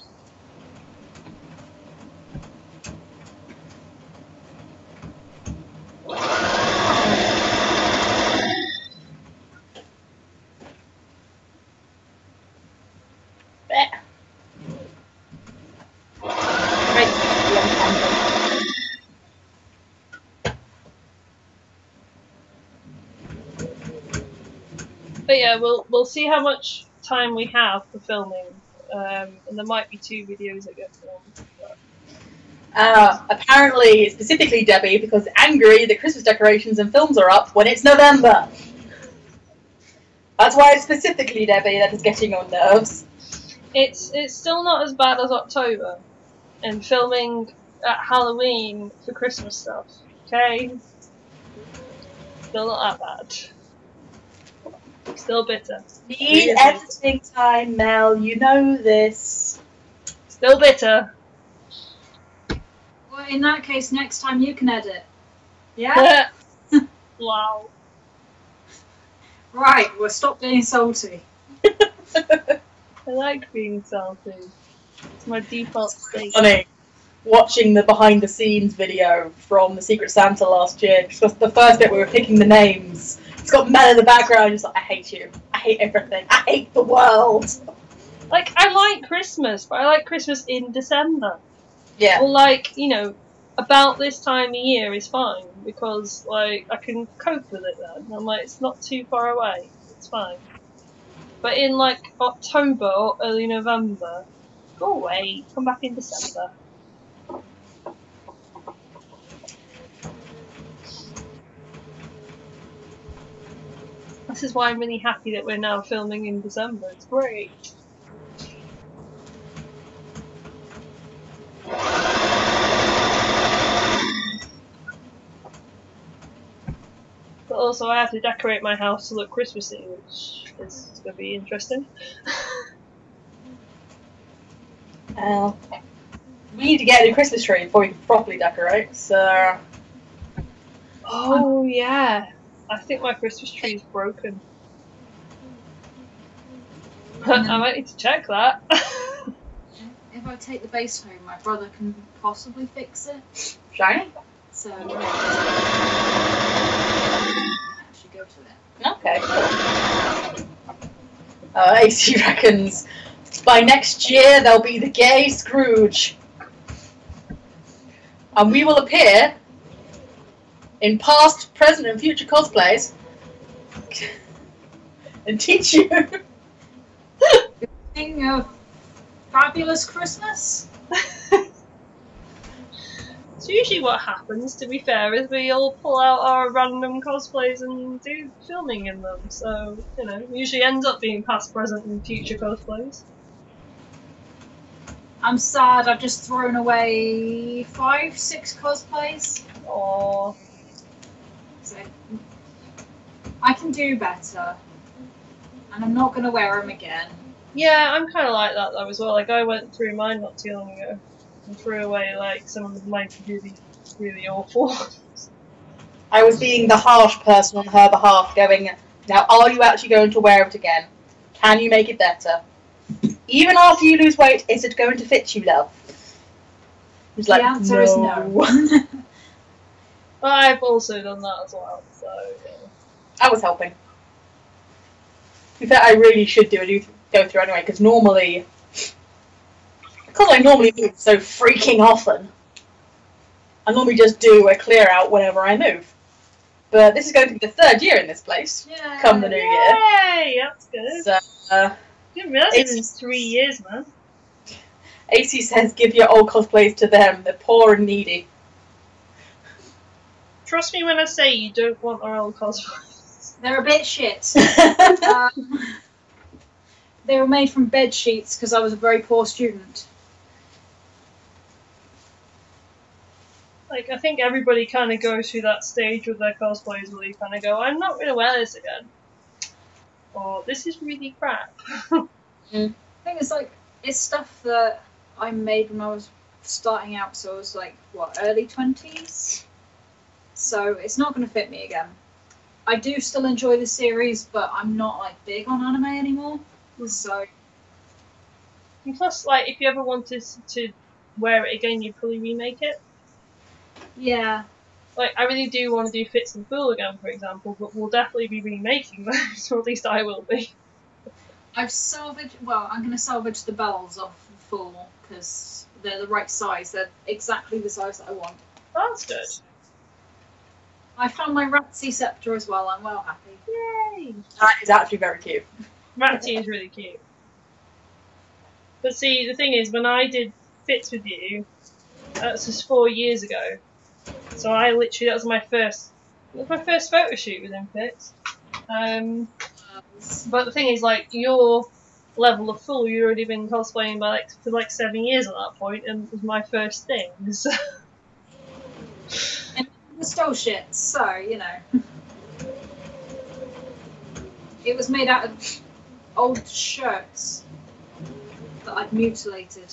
But yeah, we'll see how much time we have for filming, and there might be 2 videos that get filmed. Apparently, specifically Debbie, because angry the Christmas decorations and films are up when it's November. That's why it's specifically Debbie that is getting on nerves. It's still not as bad as October, and filming at Halloween for Christmas stuff. Okay, still not that bad. Still bitter. Need editing time, Mel. You know this. Still bitter. Well, in that case, next time you can edit. Yeah? Wow. Right, we'll stop being salty. I like being salty. It's my default state. Funny watching the behind the scenes video from the Secret Santa last year. Because the first bit we were picking the names. It's got Mel in the background, just like, I hate you. I hate everything. I hate the world. Like, I like Christmas, but I like Christmas in December. Yeah. Or like, you know, about this time of year is fine, because, like, I can cope with it then. I'm like, it's not too far away. It's fine. But in, like, October or early November, go away. Come back in December. This is why I'm really happy that we're now filming in December. It's great. But also I have to decorate my house to look Christmassy, which is going to be interesting. We need to get a new Christmas tree before we can properly decorate, so... Oh yeah, I think my Christmas tree is broken. I might need to check that. If I take the base home, my brother can possibly fix it. Shiny? So, actually go to it. Okay, cool. AC reckons by next year there'll be the gay Scrooge. And we will appear in past, present, and future cosplays and teach you. Thing of fabulous Christmas. It's usually what happens, to be fair, is we all pull out our random cosplays and do filming in them. So, you know, it usually ends up being past, present, and future cosplays. I'm sad I've just thrown away 5-6 cosplays. Aww. So, I can do better. And I'm not going to wear them again. Yeah, I'm kind of like that though as well. Like, I went through mine not too long ago and threw away like some of mine really, really awful. I was being the harsh person on her behalf, going, now are you actually going to wear it again? Can you make it better? Even after you lose weight, is it going to fit you, love? He's like, the answer is no. Well, I've also done that as well, so yeah. I was helping. To be fair, I really should go through anyway, because normally, because I normally move so freaking often, I normally just do a clear out whenever I move. But this is going to be the 3rd year in this place, Yeah. come the new year. Yay! That's good. So, Didn't realise it was 3 years, man. AC says, give your old cosplays to them. They're poor and needy. Trust me when I say you don't want our old cosplays. They're a bit shit. They were made from bed sheets because I was a very poor student. Like, I think everybody kind of goes through that stage with their cosplays where you kind of go, I'm not going to wear this again. Or, this is really crap. I think it's like, it's stuff that I made when I was starting out, so I was like, what, early 20s? So it's not going to fit me again. I do still enjoy the series, but I'm not like big on anime anymore. So, And plus, like, if you ever wanted to wear it again, you'd probably remake it. yeah. Like, I really do want to do Fits and Fool again, for example, but we'll definitely be remaking those, or at least I will be. I'm going to salvage the bells off full because they're the right size. They're exactly the size that I want. That's good. I found my Ratsy scepter as well. I'm well happy. Yay! That is actually very cute. Ratty is really cute. But see, the thing is, when I did Fits with you, that's just 4 years ago. So I literally, that was my first photo shoot within Fits. But the thing is, like, your level of full, you'd already been cosplaying for like 7 years at that point, and it was my first thing. So. And it's still shit, so, you know. It was made out of old shirts that I'd mutilated.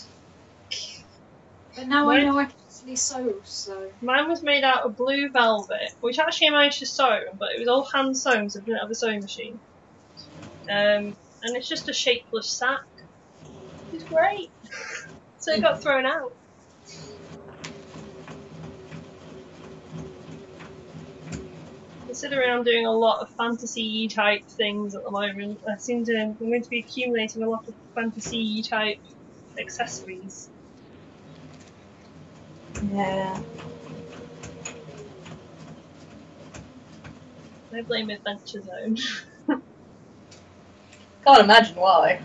But now I know I can easily sew, so... Mine was made out of blue velvet, which actually I managed to sew, but it was all hand sewn, so I didn't have a sewing machine. And it's just a shapeless sack. It's great. So it got thrown out. Considering I'm doing a lot of fantasy type things at the moment, I'm going to be accumulating a lot of fantasy type accessories. Yeah. I blame Adventure Zone. Can't imagine why.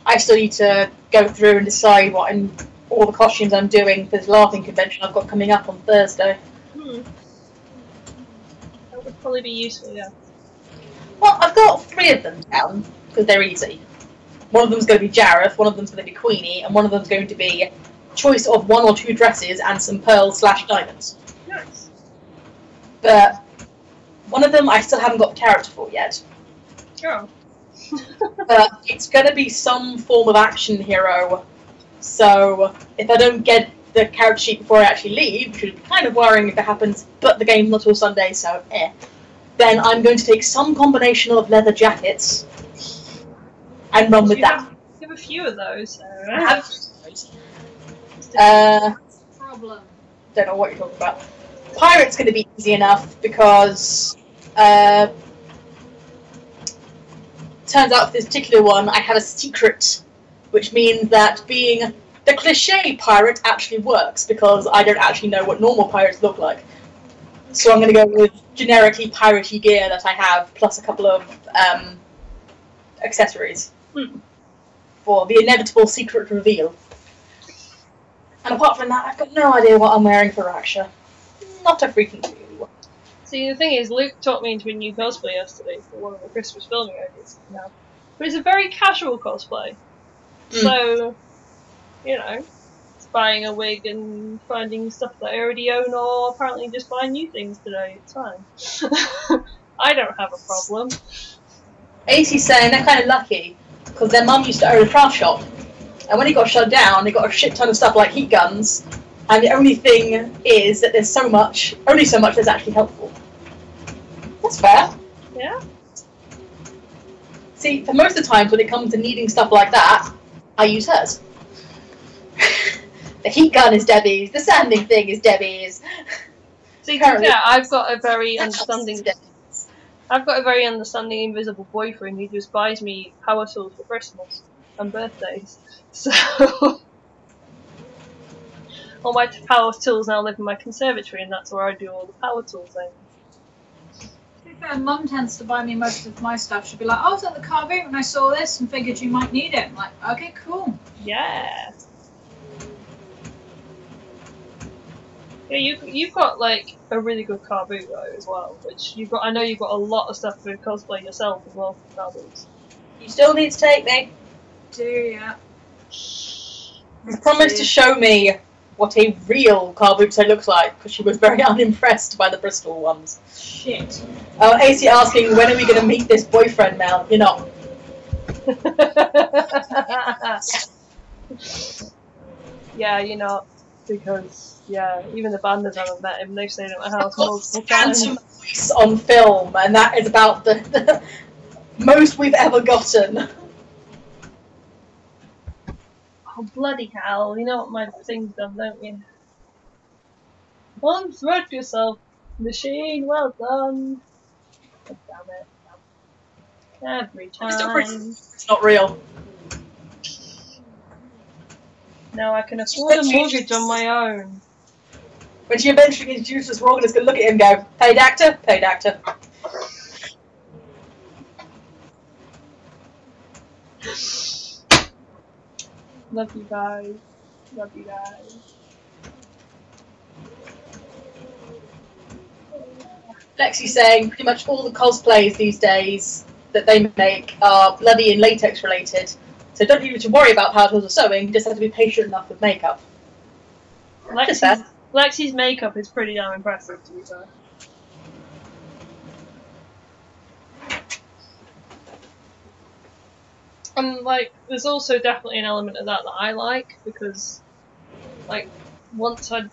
I still need to go through and decide what all the costumes I'm doing for this laughing convention I've got coming up on Thursday. That would Probably be useful, yeah. Well, I've got 3 of them down, because they're easy. One of them's going to be Jareth, one of them's going to be Queenie, and one of them's going to be choice of 1 or 2 dresses and some pearls/diamonds. Nice. But one of them I still haven't got the character for yet. Oh. But it's going to be some form of action hero. So if I don't get the character sheet before I actually leave, which would be kind of worrying if it happens, but the game's not till Sunday, so then I'm going to take some combination of leather jackets and run with that. You have a few of those, so... I have Problem. don't know what you're talking about. Pirate's going to be easy enough because turns out for this particular one I have a secret, which means that being the cliche pirate actually works because I don't actually know what normal pirates look like. So I'm going to go with generically piratey gear that I have, plus a couple of accessories for the inevitable secret reveal. And apart from that, I've got no idea what I'm wearing for Raksha. Not a freaking clue. See, the thing is, Luke taught me into a new cosplay yesterday for one of the Christmas filming ideas now. But it's a very casual cosplay. So, you know, it's buying a wig and finding stuff that I already own, or apparently just buying new things today. It's fine. I don't have a problem. AC's saying they're kind of lucky because their mum used to own a craft shop. And when it got shut down, they got a shit ton of stuff like heat guns. And the only thing is that there's only so much that's actually helpful. That's fair. Yeah. See, for most of the times when it comes to needing stuff like that, I use hers. The heat gun is Debbie's, the sanding thing is Debbie's. See, yeah, I've got a very understanding invisible boyfriend who just buys me power tools for Christmas and birthdays. So all my power tools now live in my conservatory, and that's where I do all the power tool things. To be fair, Mum tends to buy me most of my stuff. She'll be like, I was at the car boot and I saw this and figured you might need it. I'm like, okay, cool. Yeah. Yeah, you've got like a really good car boot though as well, which I know you've got a lot of stuff for cosplay yourself as well for car boots. You still need to take me. Do ya? You promised to show me what a real car boot set looks like, because she was very unimpressed by the Bristol ones. Shit. AC asking, when are we going to meet this boyfriend, Mel? You're not. Yeah, you're not. Because, yeah, even the banders haven't met him. They've stayed at my house I've got multiple phantom times. voice on film, and that is about the most we've ever gotten. Oh, bloody hell. You know what my thing's done, don't you? Unthread yourself, machine. Well done. Oh, damn it. Every time. It's not real. Now I can afford a mortgage on my own. When she eventually introduces us, we're all going to look at him and go, paid actor, paid actor. Love you guys. Love you guys. Lexi's saying pretty much all the cosplays these days that they make are bloody and latex related. So don't need to worry about power tools or sewing, you just have to be patient enough with makeup. Lexi's makeup is pretty damn impressive, to be fair. And, like, there's also definitely an element of that I like, because, like, once I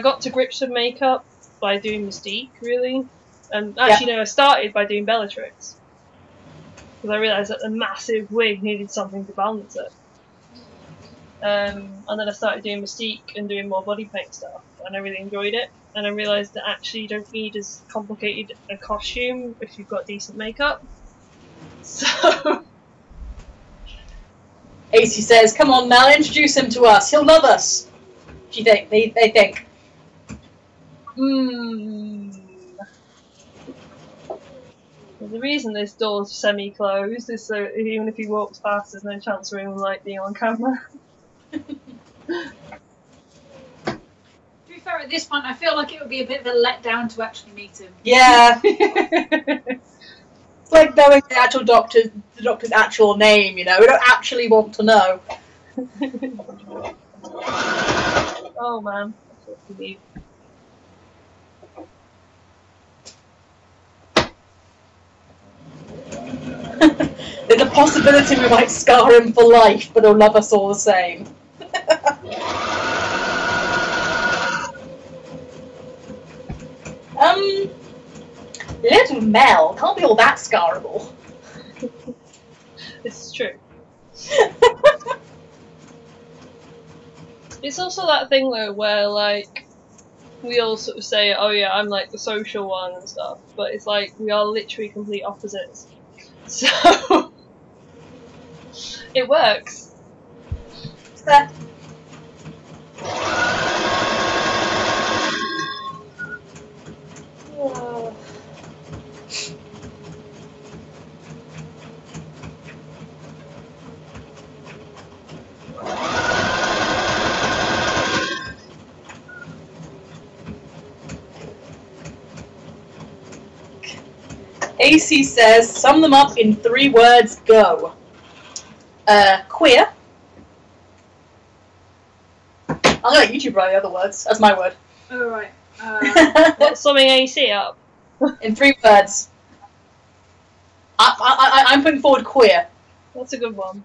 got to grips with makeup by doing Mystique, really. And actually, no, I started by doing Bellatrix. Because I realised that the massive wig needed something to balance it. And then I started doing Mystique and doing more body paint stuff, and I really enjoyed it. And I realised that actually you don't need as complicated a costume if you've got decent makeup. So... AC says, come on Mel, introduce him to us, he'll love us. Do you think? They think. The reason this door's semi-closed is so even if he walks past, there's no chance of him like being on camera. To be fair, at this point, I feel like it would be a bit of a letdown to actually meet him. Yeah. It's like knowing the doctor's actual name, you know. We don't actually want to know. Oh man, that's what we need. There's a possibility we might scar him for life, but he'll love us all the same. Little Mel can't be all that scarable. This is true. It's also that thing though where like we all sort of say, oh yeah, I'm like the social one and stuff, but it's like we are literally complete opposites. So it works. AC says, sum them up in 3 words, go. Queer. I'm gonna let YouTube write the other words. That's my word. Alright. What's summing AC up? In 3 words. I'm putting forward queer. That's a good one.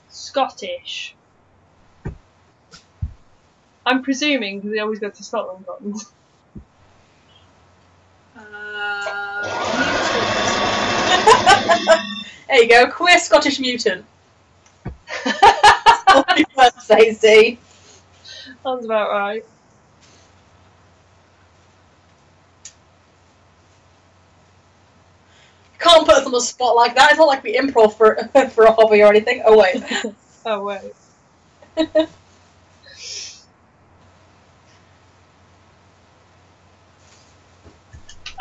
Scottish. I'm presuming because they always go to Scotland. There you go, queer Scottish mutant. AC. Sounds about right. Can't put us on the spot like that. It's not like we improv for a hobby or anything. Oh wait. Oh wait.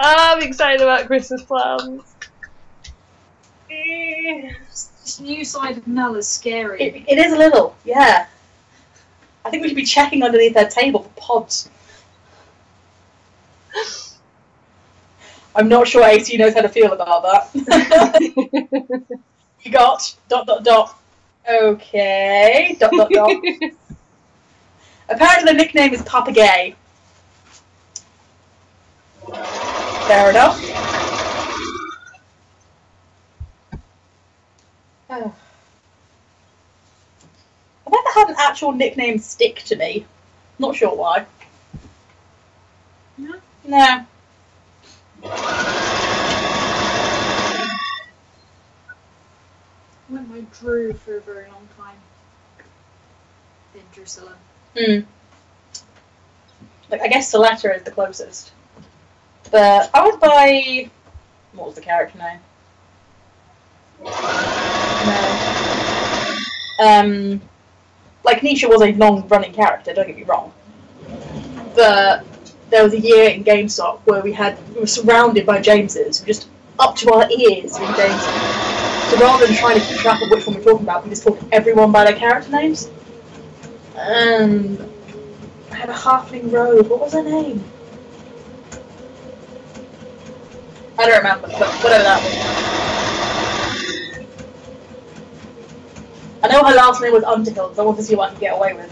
I'm excited about Christmas plans. This new side of Mel is scary. It is a little, yeah. I think we should be checking underneath their table for pods. I'm not sure AC knows how to feel about that. You got ... Okay. ... Apparently the nickname is Papa Gay. Fair enough. Oh. I've never had an actual nickname stick to me. Not sure why. No? No. I went by Drew for a very long time. Then Drusilla. Like, I guess Soletta is the closest. But I went by... What was the character name? No. Like, Nisha was a long-running character, don't get me wrong. But there was a year in GameStop where we were surrounded by Jameses, just up to our ears in Jameses. So rather than trying to keep track of which one we're talking about, we just called everyone by their character names. I had a halfling rogue. What was her name? I don't remember, but whatever that was. I know her last name was Underhill, because I want to see what I can get away with.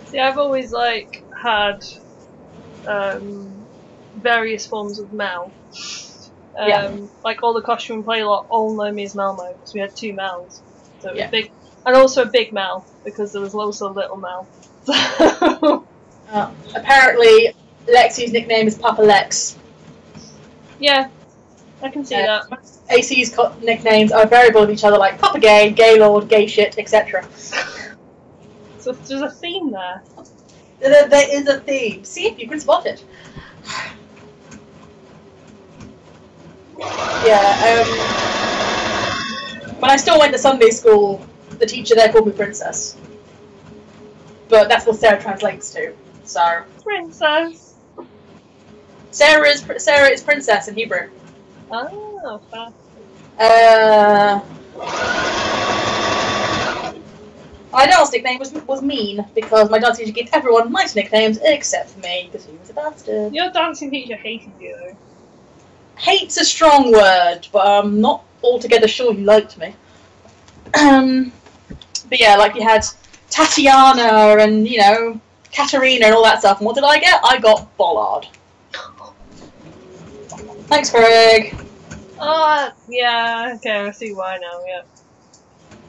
See, I've always like had various forms of Mel. Like all the costume play lot all know me as Melmo because we had 2 Mels. So it was big, and also a big Mel because there was also a little Mel. Apparently, Lexi's nickname is Papa Lex. Yeah, I can see that. AC's nicknames are variable of each other, like Papa Gay, Gaylord, Gay Shit, etc. So there's a theme there. There is a theme. See if you can spot it. Yeah, when I still went to Sunday school, the teacher there called me Princess. But that's what Sarah translates to, so... Princess! Sarah is Princess in Hebrew. Oh, fair. My dance nickname was Mean, because my dance teacher gave everyone nice nicknames except for me, because he was a bastard. Your dancing teacher hated you, though. Hate's a strong word, but I'm not altogether sure he liked me. But yeah, like you had Tatiana and, you know, Katerina and all that stuff, and what did I get? I got Bollard. Thanks, Greg. Oh, yeah, okay, I see why now, yeah.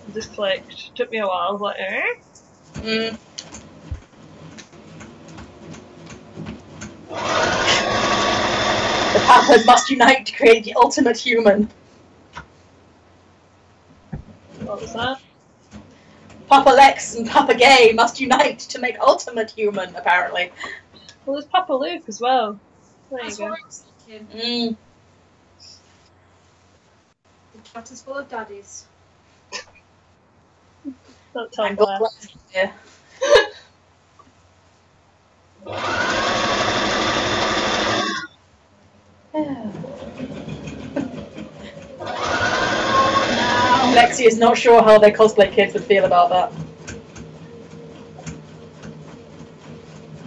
It just clicked. Took me a while, I was like, eh? Mm. The Papas must unite to create the ultimate human. What was that? Papa Lex and Papa Gay must unite to make ultimate human, apparently. Well, there's Papa Luke as well. There That's you go. what I was thinking. Mm. The chat is full of daddies. Not Tom And God Blair. bless you, dear. Lexi is not sure how their cosplay kids would feel about that.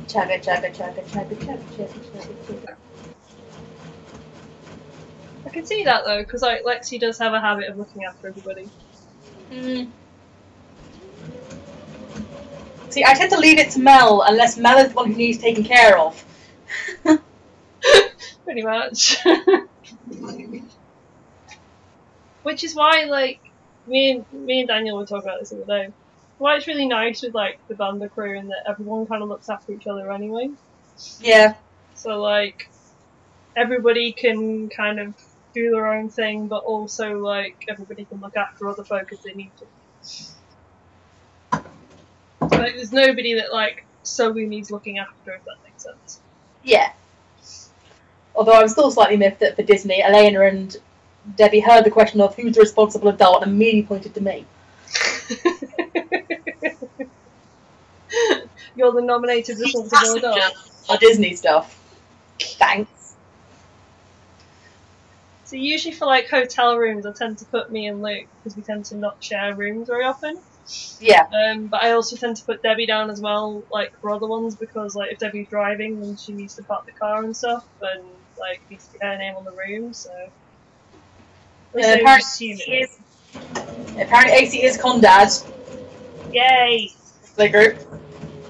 Chugga, chugga, chugga, chugga, chugga, chugga, chugga, chugga. I can see that though, because like Lexi does have a habit of looking after everybody. Mm. See, I tend to leave it to Mel, unless Mel is the one who needs taken care of. Pretty much. Which is why, like, me and Daniel were talking about this the other day. Why it's really nice with like the Banda crew and that everyone kind of looks after each other anyway. Yeah. So like everybody can kind of do their own thing, but also like everybody can look after other folk if they need to. Like there's nobody that like solely needs looking after, if that makes sense. Yeah. Although I'm still slightly miffed that for Disney, Elena and Debbie heard the question of who's the responsible adult and immediately pointed to me. You're the nominated responsible adult. For Disney stuff. Thanks. So usually for like hotel rooms, I tend to put me and Luke because we tend to not share rooms very often. Yeah. But I also tend to put Debbie down as well, like for other ones, because like if Debbie's driving, then she needs to park the car and stuff, and like needs to get her name on the room. So apparently AC is Condad. Yay! The group.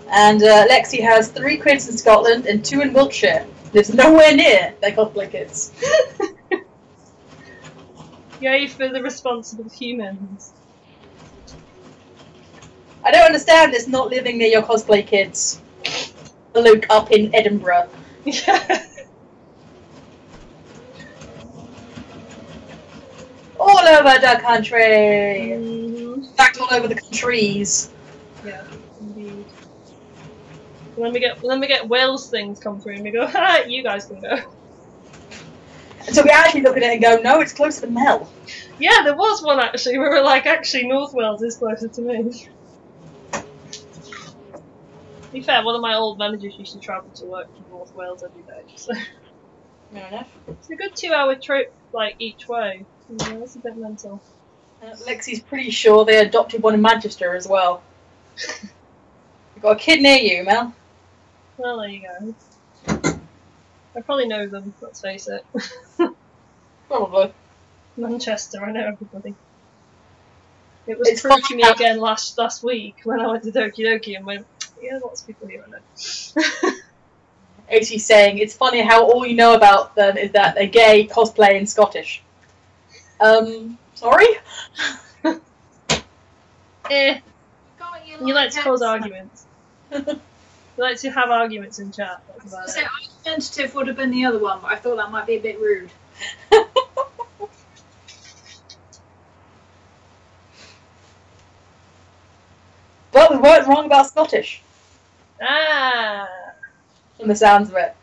And Lexi has 3 kids in Scotland and 2 in Wiltshire. Lives nowhere near their cosplay kids. Yay for the responsible humans. I don't understand this not living near your cosplay kids. Luke up in Edinburgh. Yeah. All over the country. Mm-hmm. In fact, all over the countries. Yeah, indeed. When we get Wales things come through and we go, ha, you guys can go. And so we actually look at it and go, no, it's closer to Mel. Yeah, there was one actually where we were like, actually North Wales is closer to me. To be fair, one of my old managers used to travel to work to North Wales every day, so Fair enough. it's a good 2-hour trip, like, each way. Yeah, that's a bit mental. Lexi's pretty sure they adopted one in Manchester as well. You've got a kid near you, Mel. Well, there you go. I probably know them, let's face it. Probably. Manchester, I know everybody. It was It's proved to fine. me again last week when I went to Doki Doki and went, yeah, lots of people here I know. AC saying, it's funny how all you know about them is that they're gay, cosplay, and Scottish. Sorry? You like to cause arguments. You like to have arguments in chat, that's about it. Argumentative would have been the other one, but I thought that might be a bit rude. But we weren't wrong about Scottish, Ah! from the sounds of it.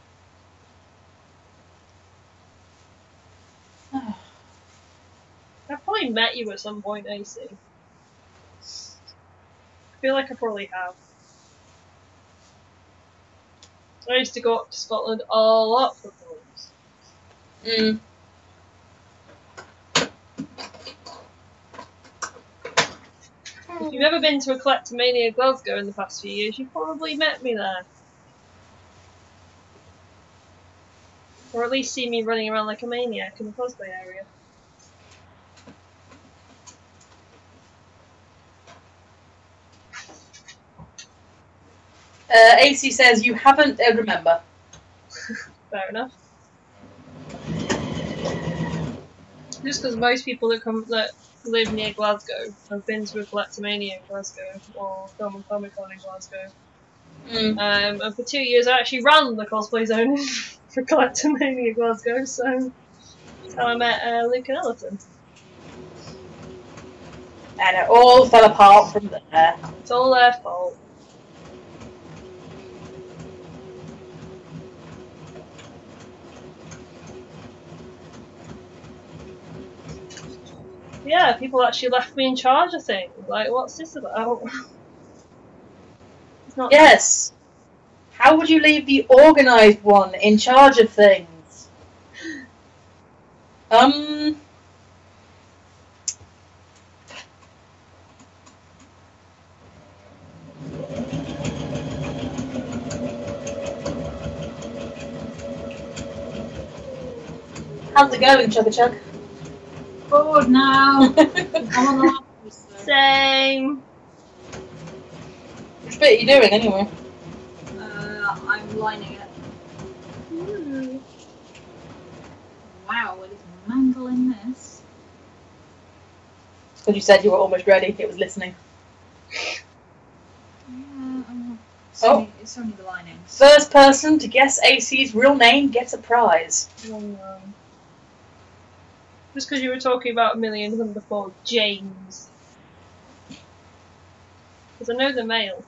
I've probably met you at some point, AC. I feel like I probably have. I used to go up to Scotland a lot for films. Mm. you've ever been to a Collectomania Glasgow in the past few years, you've probably met me there. Or at least see me running around like a maniac in the cosplay area. AC says you haven't remember. Fair enough. Just because most people that live near Glasgow have been to a Collectomania in Glasgow or Film and Comic Con in Glasgow. And for 2 years I actually ran the cosplay zone for Collectomania Glasgow, so that's how I met Lincoln Ellerton. And it all fell apart from there. It's all their fault. Yeah, people actually left me in charge of things. Like, what's this about? It's not. Yes. How would you leave the organised one in charge of things? How's it going, Chugga? Bored now. I'm on the last episode. Same. Which bit are you doing anyway? I'm lining it. Mm. Wow, it is mangling this. Because you said you were almost ready, it was listening. Yeah, it's only the lining. First person to guess AC's real name gets a prize. Oh no. Just because you were talking about a million of them before, James. Because I know the male.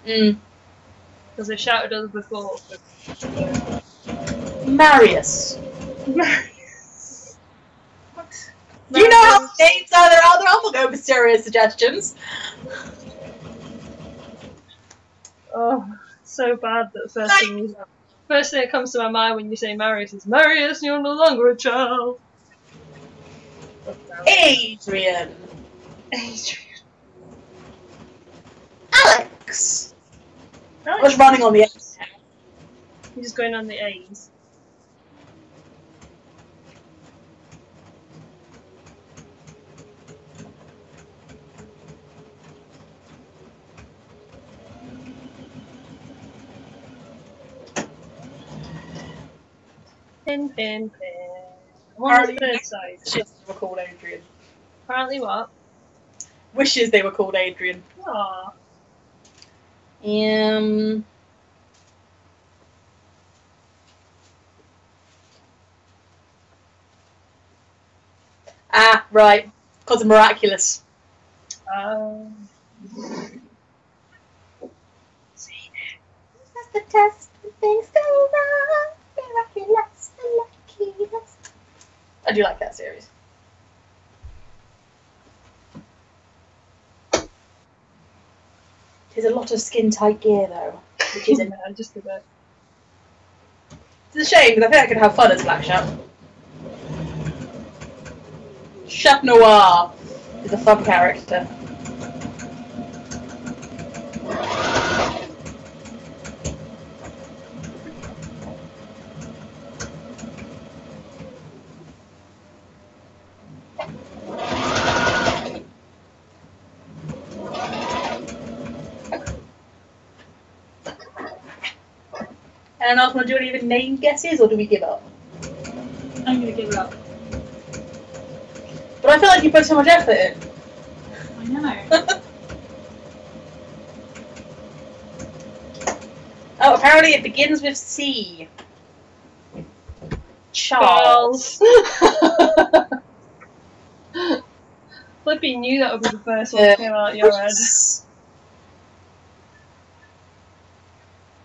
Because they shouted at us before. Marius. Marius. What? Do you know how many names are there out there? I'm gonna go with serious suggestions. Oh, so bad that first thing that comes to my mind when you say Marius is Marius, you're no longer a child. Adrian. Alex. I was running on the A's. You're just going on the A's. Pin, pin, pin. I'm on the third side. Wishes they were called Adrian. Apparently what? Wishes they were called Adrian. Aww. Ah, right. Because of Miraculous. That's the test when things go wrong. Miraculous, miraculous. I do like that series. There's a lot of skin-tight gear, though. Which isn't. Just a bit. It's a shame, because I think I could have fun as Black Chat. Chat Noir is a fun character. Anyone else want to do any of the name guesses, or do we give up? I'm gonna give it up. But I feel like you put so much effort in. I know. Oh, apparently it begins with C. Charles. Flippy knew that would be the first one that came out of your head.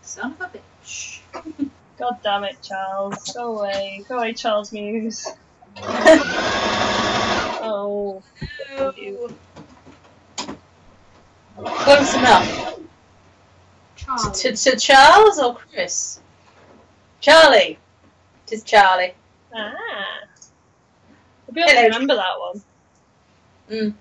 Son of a bitch. God damn it, Charles. Go away. Go away, Charles Muse. Oh. No. Close enough. To Charles or Chris? Charlie. It is Charlie. Ah. I'll be able to remember that one.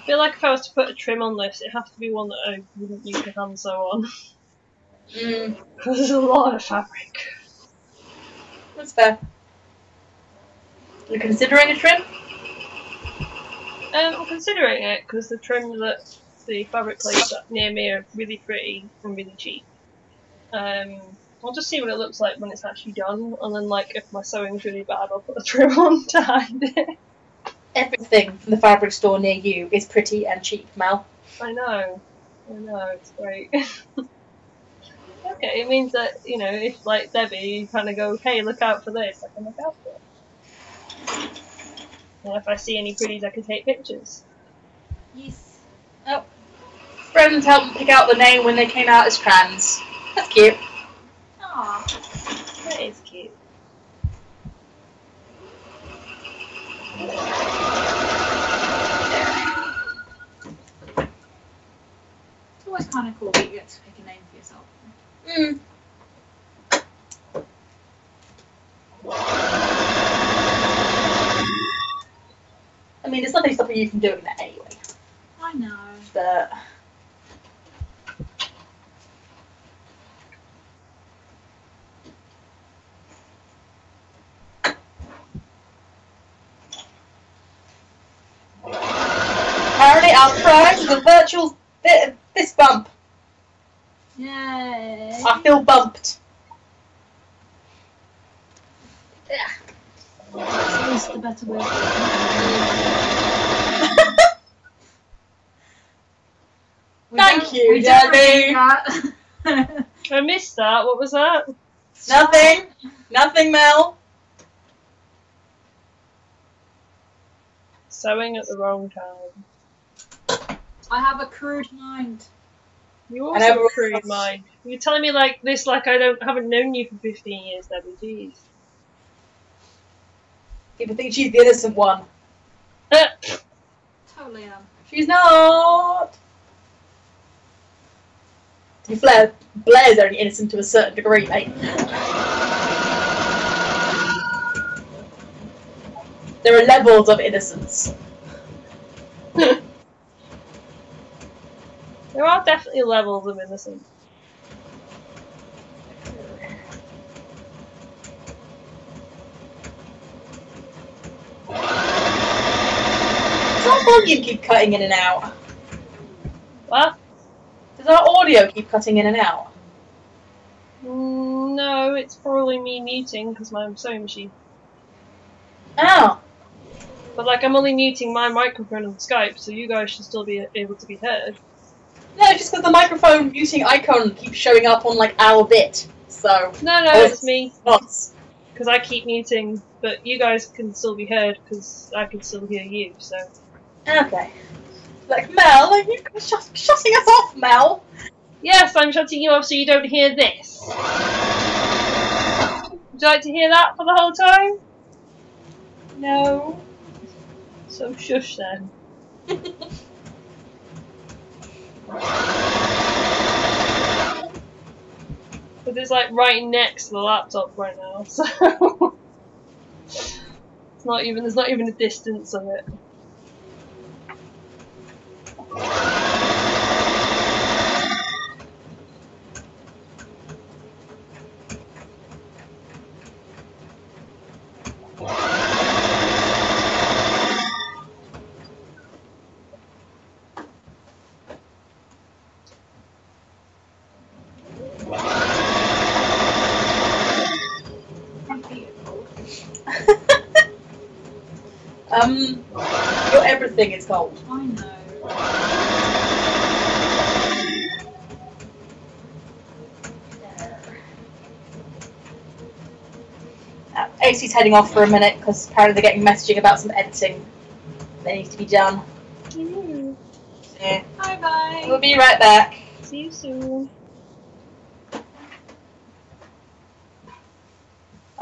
feel like if I was to put a trim on this, it has to be one that I wouldn't use my hand sew on. Because there's a lot of fabric. That's fair. You're considering a trim? I'm considering it because the trim that the fabric place near me are really pretty and really cheap. I'll just see what it looks like when it's actually done, and then like if my sewing's really bad, I'll put a trim on to hide it. Everything from the fabric store near you is pretty and cheap, Mel. I know, it's great. Okay, it means that, you know, if like Debbie, you kind of go, hey, look out for this, I can look out for it. And if I see any pretties, I can take pictures. Yes. Oh. Friends helped pick out the name when they came out as trans. That's cute. Aww. That is cute. It's always kind of cool that you get to pick a name for yourself. I mean, there's nothing stopping you from doing that anyway. I know. But apparently our prize is a virtual fist bump. Yay. I feel bumped. That's at least the better way. Thank you, Debbie. I missed that. What was that? Nothing. Nothing, Mel. Sewing at the wrong time. I have a crude mind. You also have a crude mind. You're telling me like this, like I haven't known you for 15 years, Debbie. Jeez. People think she's the innocent one. Totally am. She's not. To be fair, Blair's only innocent to a certain degree, mate. There are levels of innocence. There are definitely levels of innocence. Does our volume keep cutting in and out? What? Does our audio keep cutting in and out? No, it's probably me muting because my sewing machine. Oh. But like I'm only muting my microphone on Skype, so you guys should still be able to be heard. No, just because the microphone muting icon keeps showing up on like our bit. So. No, it's me. Once. Because I keep muting, but you guys can still be heard because I can still hear you, so. Okay. Like, Mel, are you shutting us off, Mel? Yes, I'm shutting you off so you don't hear this. Would you like to hear that for the whole time? No. So shush then. But it's like right next to the laptop right now, so there's not even a distance of it. Your everything is cold. I know. AC's heading off for a minute because apparently they're getting messaging about some editing that needs to be done. Yeah. Bye bye. We'll be right back. See you soon.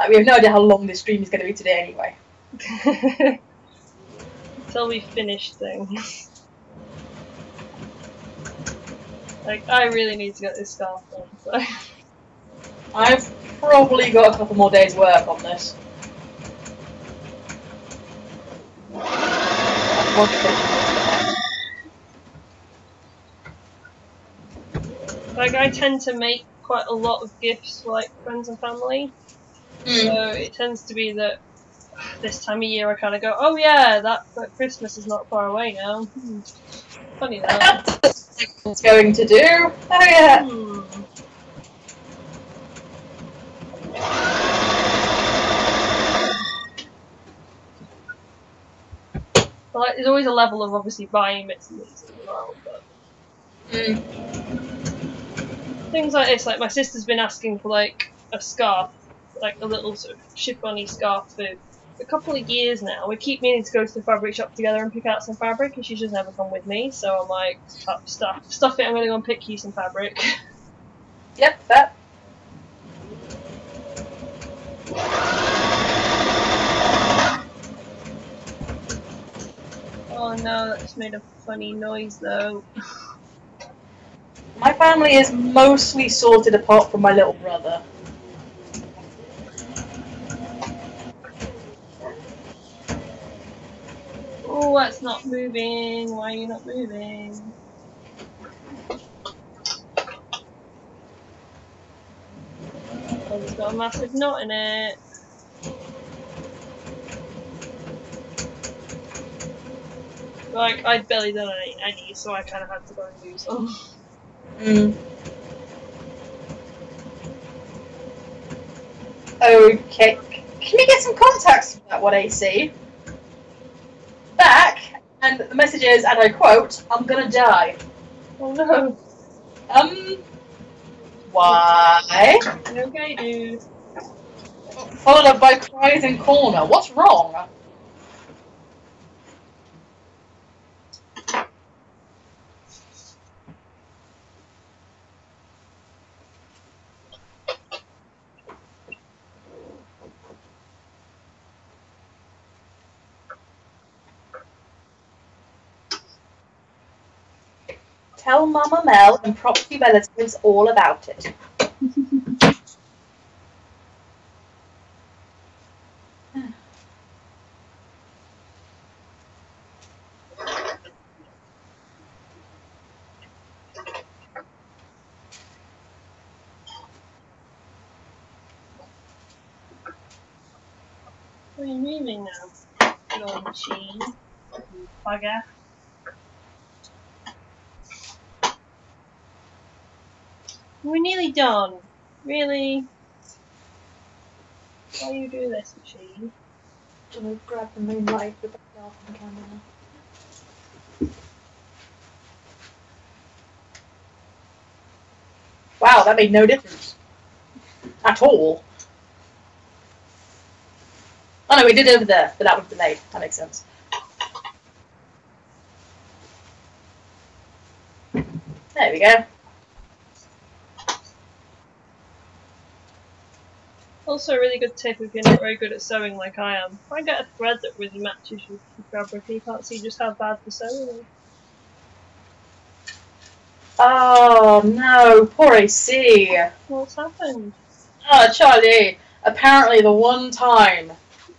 We have no idea how long this stream is going to be today anyway. Until we finish things. Like, I really need to get this scarf on, so. I've probably got a couple more days' work on this. like I tend to make quite a lot of gifts for like friends and family. So it tends to be that this time of year I kind of go, oh yeah, that Christmas is not far away now. Funny that. That's what it's going to do. Oh yeah. Well, there's always a level of obviously buying bits and pieces as well, but things like this, like my sister's been asking for like a scarf, like a little sort of chiffon-y scarf for a couple of years now. We keep meaning to go to the fabric shop together and pick out some fabric, and she's just never come with me. So I'm like, stuff it. I'm gonna go and pick you some fabric. Yep, that. Oh no, that just made a funny noise though. My family is mostly sorted apart from my little brother. Oh, that's not moving. Why are you not moving? Oh, it's got a massive knot in it. Like, I'd barely done any, so I kind of had to go and do some. Okay, can you get some context for that, what AC? Back, and the message is, and I quote, I'm gonna die. Oh no. Why? Okay, dude. Followed up by cries in corner. What's wrong? Tell Mama Mel and property relatives all about it. What are you moving now? Your machine. You bugger. We're nearly done. Really? Why do you do this, machine? I'm gonna grab the moonlight with the darkened camera. Wow, that made no difference. At all. Oh no, we did over there, but that was delayed. That makes sense. There we go. Also, a really good tip if you're not very good at sewing like I am. If I get a thread that really matches your fabric, you can't see just how bad the sewing is. Oh no, poor AC. What's happened? Oh, Charlie. Apparently the one time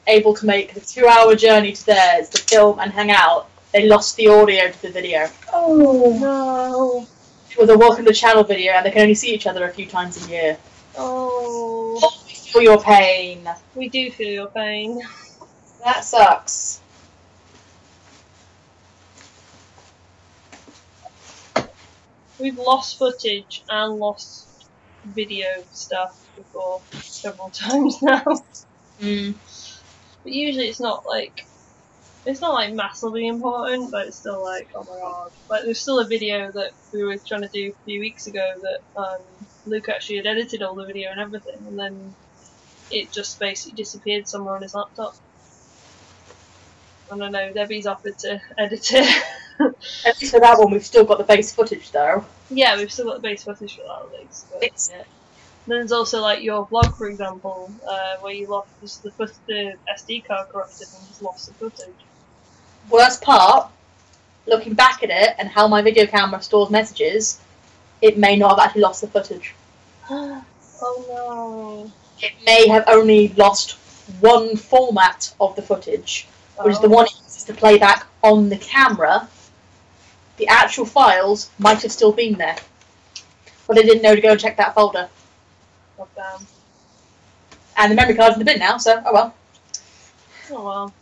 able to make the 2-hour journey to theirs to film and hang out, they lost the audio to the video. Oh no. It was a welcome to channel video and they can only see each other a few times a year. Oh. We feel your pain. We do feel your pain. That sucks. We've lost footage and lost video stuff before several times now. But usually it's not like massively important, but it's still like, oh my god. Like there's still a video that we were trying to do a few weeks ago that Luke actually had edited all the video and everything, and then it just basically disappeared somewhere on his laptop. I don't know, Debbie's offered to edit it. At least for that one, we've still got the base footage though. Yeah, we've still got the base footage for that at least. But Fix it. then there's also like your vlog, for example, where you lost the SD card corrupted and just lost the footage. Worst part, looking back at it and how my video camera stores messages, it may not have actually lost the footage. Oh no. It may have only lost one format of the footage, which is the one it uses to play back on the camera. The actual files might have still been there. but they didn't know to go and check that folder. God damn. And the memory card's in the bin now, so oh well. Oh well.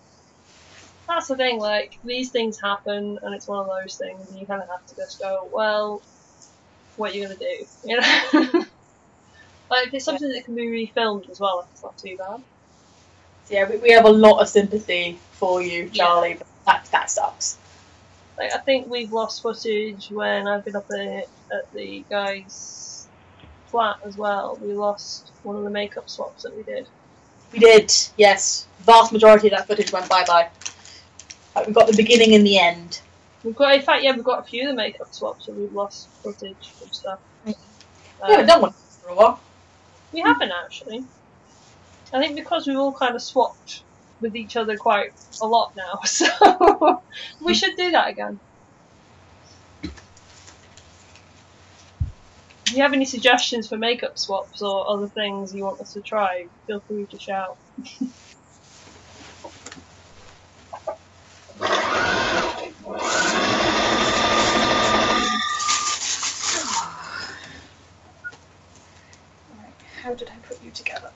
That's the thing, like, these things happen, and it's one of those things, and you kind of have to just go, well, what are you going to do? You know? Like, if it's something that can be refilmed as well, it's not too bad. So yeah, we have a lot of sympathy for you, Charlie, but that sucks. Like, I think we've lost footage when I've been up at the guy's flat as well. We lost one of the makeup swaps that we did. We did, yes. Vast majority of that footage went bye-bye. Like, we've got the beginning and the end. We've got, in fact, yeah, we've got a few of the makeup swaps, so we've lost footage and stuff. We haven't done one for a while. We haven't, actually. I think because we've all kind of swapped with each other quite a lot now, so we should do that again. If you have any suggestions for makeup swaps or other things you want us to try, feel free to shout. How did I put you together?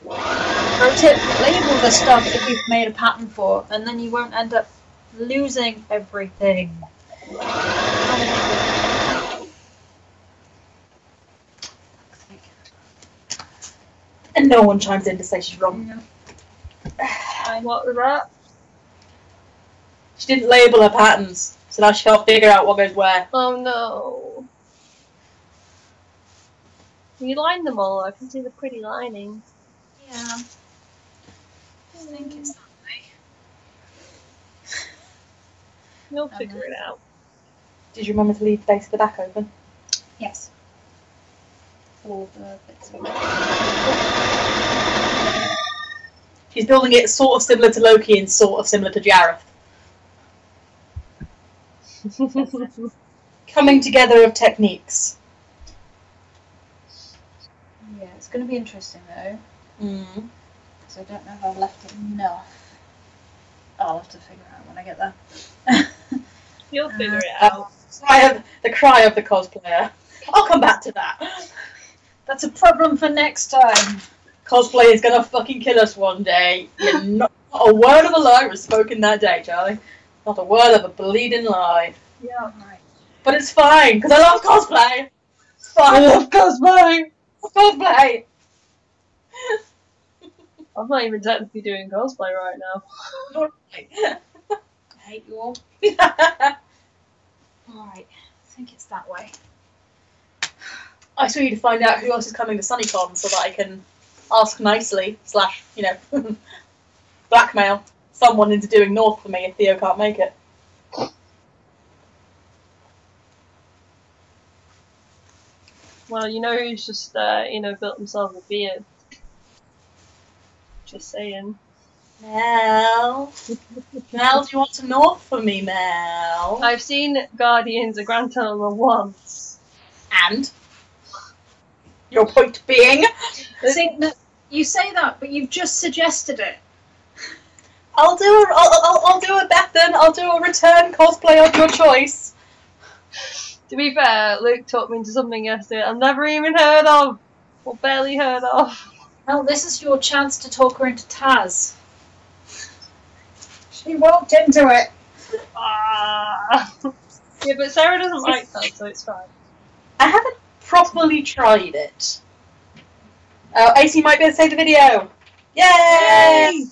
Pro tip, label the stuff that you've made a pattern for, and then you won't end up losing everything. And no one chimes in to say she's wrong. What was that? She didn't label her patterns, so now she can't figure out what goes where. Oh no. You lined them all, I can see the pretty lining. Yeah. I think it's that way. You'll figure it out. Did you remember to leave the base of the back open? Yes. All the bits of She's building it sort of similar to Loki and sort of similar to Jareth. Coming together of techniques. Yeah, it's going to be interesting though. Mm. So I don't know if I've left enough. I'll have to figure out when I get there. You'll figure it out. The cry of the cosplayer. I'll come back to that. That's a problem for next time. Cosplay is gonna fucking kill us one day. Not a word of a lie was spoken that day, Charlie. Not a word of a bleeding lie. Yeah. Right. But it's fine, because I love cosplay. It's fine. I love cosplay! Cosplay! I'm not even technically doing cosplay right now. I hate you all. Alright, I think it's that way. I still need to find out who else is coming to SunnyCon so that I can ask nicely, / you know, blackmail someone into doing North for me if Theo can't make it. Well, you know who's just, you know, built himself a beard. Just saying. Mel. Mel, do you want to North for me, Mel? I've seen Guardians of Grand Tunnel once. And? Your point being? See, no, you say that, but you've just suggested it. I'll do a Bethan. I'll do a return cosplay of your choice. To be fair, Luke talked me into something yesterday I've never even heard of. Or barely heard of. Well, this is your chance to talk her into Taz. She walked into it. Ah. Yeah, but Sarah doesn't like that, so it's fine. I haven't properly tried it. Oh, AC might be able to save the video. Yay!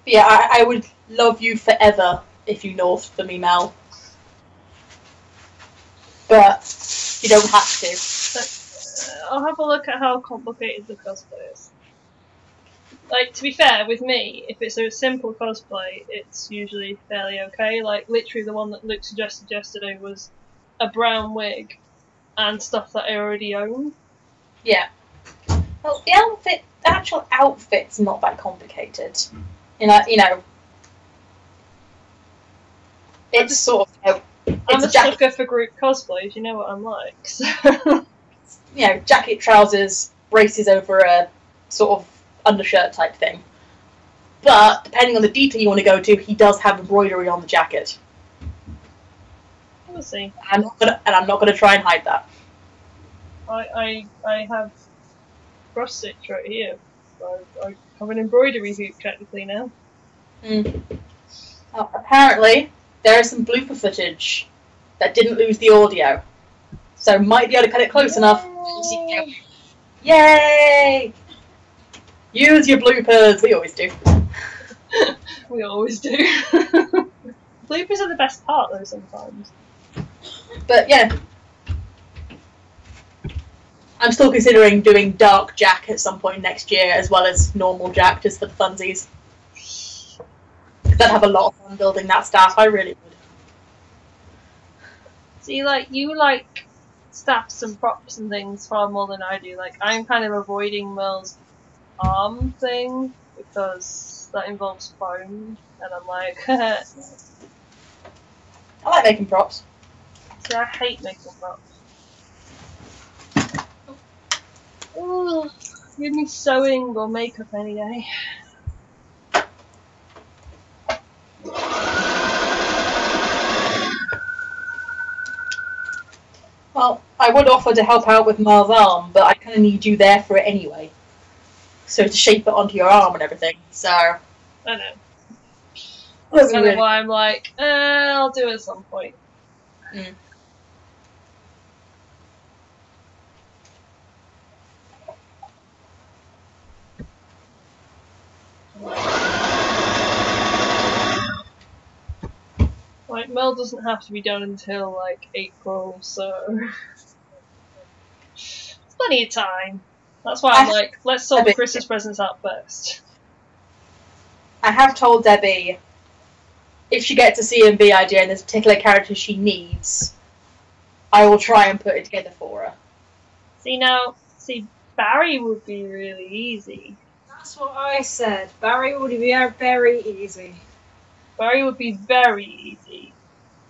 But yeah, I would love you forever if you North for me, Mel. But you don't have to. But, I'll have a look at how complicated the cosplay is. Like, to be fair, with me, if it's a simple cosplay, it's usually fairly okay. Like, literally the one that Luke suggested yesterday was a brown wig and stuff that I already own. Yeah. Well, the actual outfit's not that complicated. You know, it's sort of, I'm a sucker for group cosplays, you know what I'm like. So. You know, jacket, trousers, braces over a sort of undershirt type thing. But depending on the detail you want to go to, he does have embroidery on the jacket. We'll see. I'm not gonna try and hide that. I have cross stitch right here. So I have an embroidery hoop technically now. Oh, apparently, there is some blooper footage that didn't lose the audio, so might be able to cut it close enough. Yay! Use your bloopers. We always do. We always do. Bloopers are the best part though sometimes. But yeah, I'm still considering doing Dark Jack at some point next year, as well as normal Jack, just for the funsies. Because I'd have a lot of fun building that staff. I really would. See, you like staffs and props and things far more than I do. Like, I'm kind of avoiding Merle's arm thing because that involves foam, and I'm like, I like making props. see, I hate making props. Ooh, give me sewing or makeup any day. Well, I would offer to help out with Mar's arm, but I kind of need you there for it anyway. So to shape it onto your arm and everything, so... I know. That's kind of why I'm like, I'll do it at some point. Like, Mel doesn't have to be done until, like, April, so... It's plenty of time. That's why I'm like, let's sort the Christmas presents out first. I have told Debbie, if she gets a C&B idea and there's a particular character she needs, I will try and put it together for her. See, Barry would be really easy. That's what I said. Barry would be very easy. Barry would be very easy.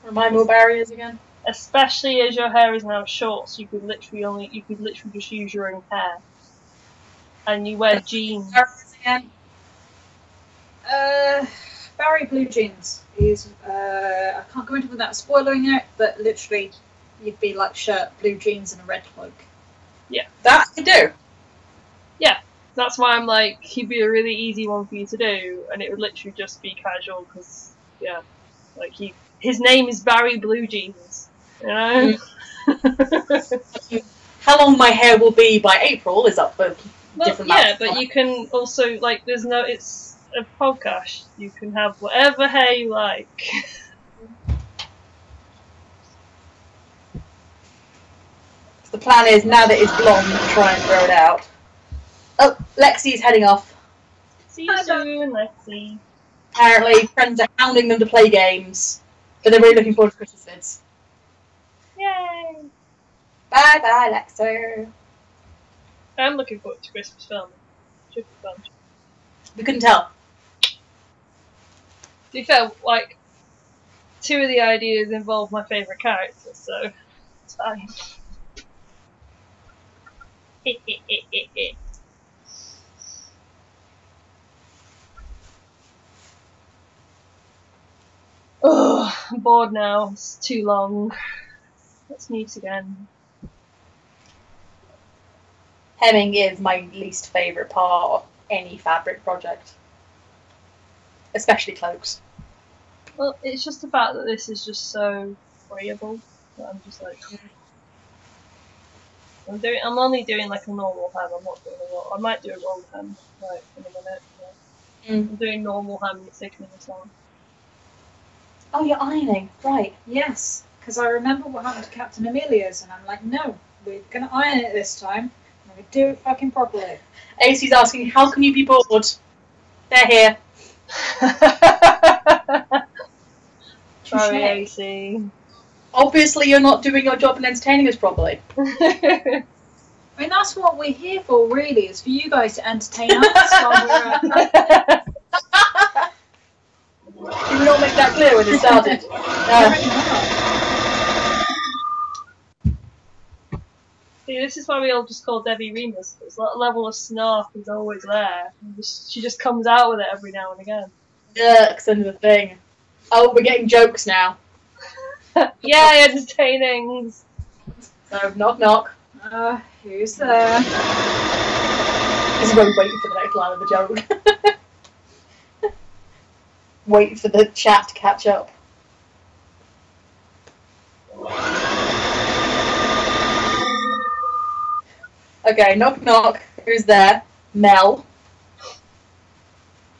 Remind me what Barry is again? Especially as your hair is now short, so you could literally just use your own hair. And you wear jeans. Again? Barry blue jeans. He's I can't go into without spoiling it, but literally you'd be like shirt, blue jeans and a red cloak. Yeah. That I do. Yeah. That's why I'm like, he'd be a really easy one for you to do, and it would literally just be casual, because, yeah, like, his name is Barry Blue Jeans, you know? How long my hair will be by April is up for different yeah, but you can also, like, it's a podcast, you can have whatever hair you like. The plan is, now that it's blonde, to try and grow it out. Oh, Lexi's heading off. See you soon, Lexi. Apparently, friends are hounding them to play games, but they're really looking forward to Christmas vids. Yay! Bye bye, Lexo. I'm looking forward to Christmas filming. Should be fun. We couldn't tell. To be fair, like, 2 of the ideas involve my favourite characters, so it's fine. Oh, I'm bored now. It's too long. Let's mute again. Hemming is my least favourite part of any fabric project. Especially cloaks. Well, it's just the fact that this is just so variable that I'm just like... I'm only doing like a normal hem, I'm not doing a lot. I might do a rolled hem, like, in a minute. I'm doing normal hem and thickening this on. Oh, you're ironing, right. Yes, because I remember what happened to Captain Amelia's, and I'm like, no, we're going to iron it this time. We're going to do it fucking properly. AC's asking, how can you be bored? They're here. Sorry, AC. Obviously you're not doing your job and entertaining us properly. I mean, that's what we're here for, really, is for you guys to entertain us while we're Did we not make that clear when it started? No. See, this is why we all just call Debbie Remus, because that level of snark is always there. She just comes out with it every now and again. Jerks and the thing. Oh, we're getting jokes now. Yay, entertaining! So, knock knock. Who's there? This is where we wait for the next line of the joke. Wait for the chat to catch up. Okay, knock knock. Who's there? Mel.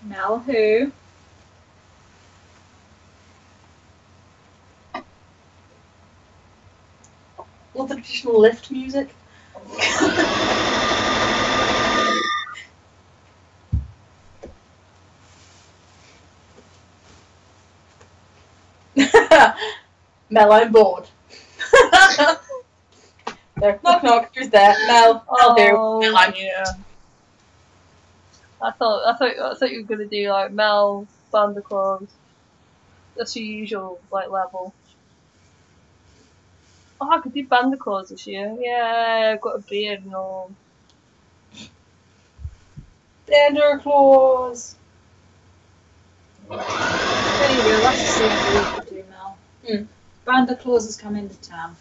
Mel who? What's the traditional lift music? Mel, I'm bored. So, knock knock, who's there? Mel. Mel who? Mel, I'm yeah. I thought you were gonna do like Mel Vanderclaws. That's your usual like level. Oh, I could do Vanderclaws this year. Yeah, I've got a beard and all. Vanderclaws. There you go, that's the same thing you could do, Mel. Vanderclaws has come into town.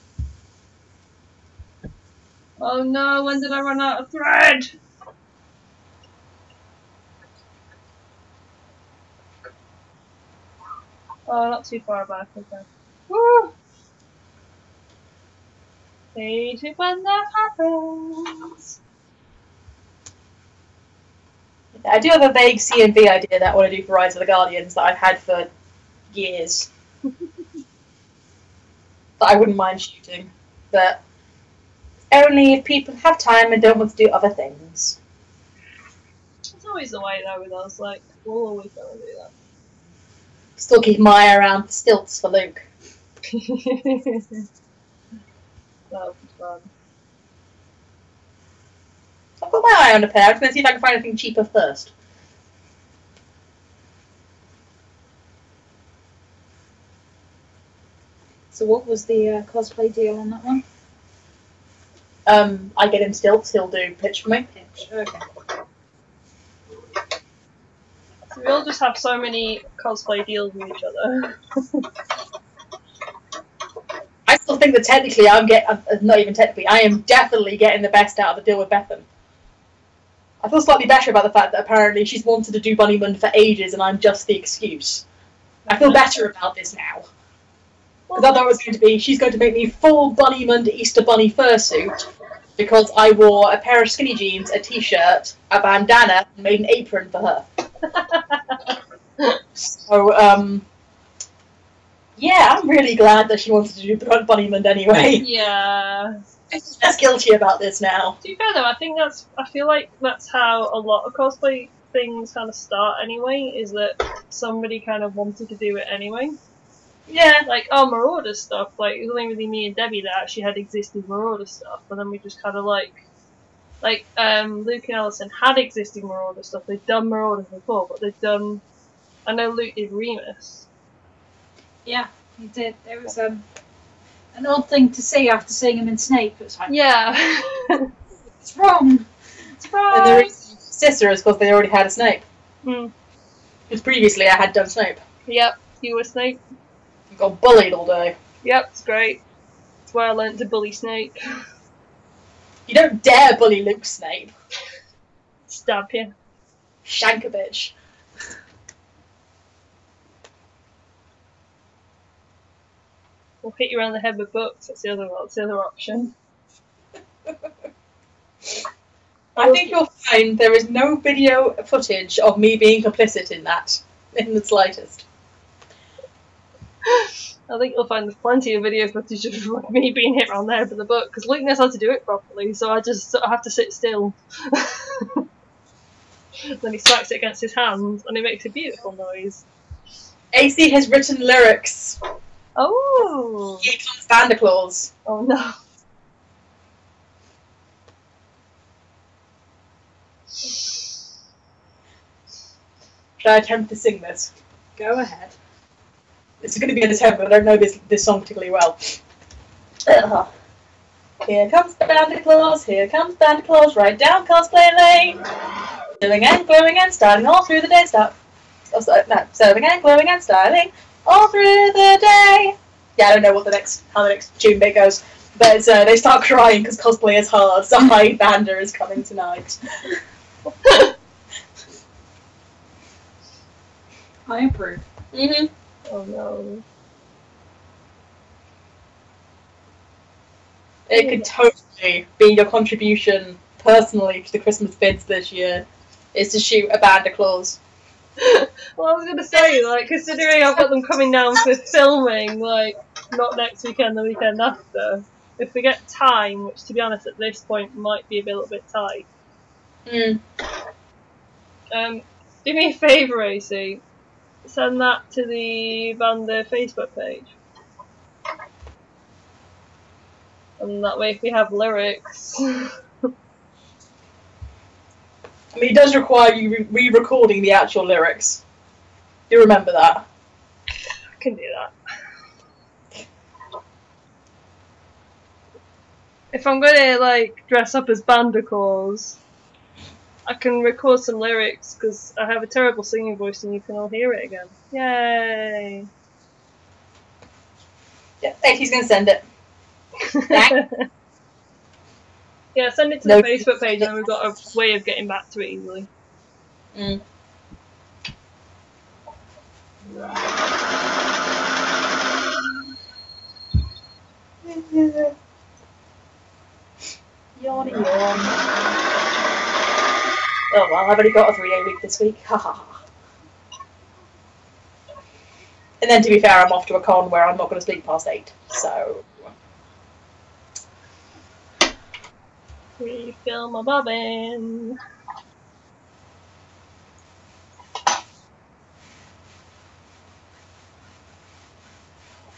Oh no, when did I run out of thread? Oh, not too far back, okay. Woo! Hate it when that happens. I do have a vague C&V idea that I want to do for Rise of the Guardians that I've had for years. That I wouldn't mind shooting. But only if people have time and don't want to do other things. It's always the way though with us, like, we'll always go and do that. Still keep my eye around for stilts for Luke. That would be fun. I've got my eye on a pair. I'm going to see if I can find anything cheaper first. So what was the cosplay deal on that one? I get him stilts, he'll do pitch for me. Pitch, okay. So we all just have so many cosplay deals with each other. I still think that technically not even technically, I am definitely getting the best out of the deal with Bethan. I feel slightly better about the fact that apparently she's wanted to do Bunnyman for ages and I'm just the excuse. I feel better about this now. Because I thought it was going to be, she's going to make me full Bunnyman Easter Bunny fursuit because I wore a pair of skinny jeans, a t-shirt, a bandana, and made an apron for her. So, yeah, I'm really glad that she wanted to do Bunnyman anyway. Yeah. I'm less guilty about this now. To be fair though, I feel like that's how a lot of cosplay things kind of start anyway, is that somebody kind of wanted to do it anyway. Yeah. Like, oh, Marauder stuff, like, it was only really me and Debbie that actually had existing Marauder stuff, and then we just kind of Luke and Ellison had existing Marauder stuff, they'd done Marauders before, but they'd done, I know Luke did Remus. Yeah, he did. It was an odd thing to see after seeing him in Snape. It was like, yeah. It's wrong. It's wrong. And the sister is because they already had a Snape. Mm. Because previously I had done Snape. Yep, you were Snape. I got bullied all day. Yep, it's great. That's where I learnt to bully Snape. You don't dare bully Luke Snape. Stab you. Shank a bitch. We'll hit you around the head with books, that's the other option. I think you'll find there is no video footage of me being complicit in that, in the slightest. I think you'll find there's plenty of video footage of me being hit around the head with a book, because Luke knows how to do it properly, so I just sort of have to sit still. Then he smacks it against his hand, and it makes a beautiful noise. AC has written lyrics. Oh! Here comes Vanderclaws. Oh no. Should I attempt to sing this? Go ahead. This is going to be an attempt, but I don't know this song particularly well. Here comes Santa Claus, here comes Santa Claus, right down cosplay lane. Serving and glowing and styling all through the day. Serving and glowing and styling all through the day. Yeah, I don't know what how the next tune bit goes, but they start crying because cosplay is hard. So hi, Bander is coming tonight. I approve. Oh no. It could totally be your contribution personally to the Christmas bids this year, is to shoot a Santa Claus. Well, I was gonna say, like, considering I've got them coming down for filming, like, not next weekend, the weekend after, if we get time, which to be honest at this point might be a little bit tight. Do me a favour, AC. Send that to the Bander Facebook page. And that way if we have lyrics... I mean, it does require you re-recording the actual lyrics. Do remember that. I can do that. If I'm gonna, like, dress up as Bander Claus, I can record some lyrics, because I have a terrible singing voice and you can all hear it again. Yay! Yeah, he's gonna send it. Yeah, send it to the Facebook page and then we've got a way of getting back to it easily. Yawn. Oh well, I've only got a 3-day week this week. Ha ha ha. And then to be fair, I'm off to a con where I'm not going to sleep past 8, so... Refill my bobbin.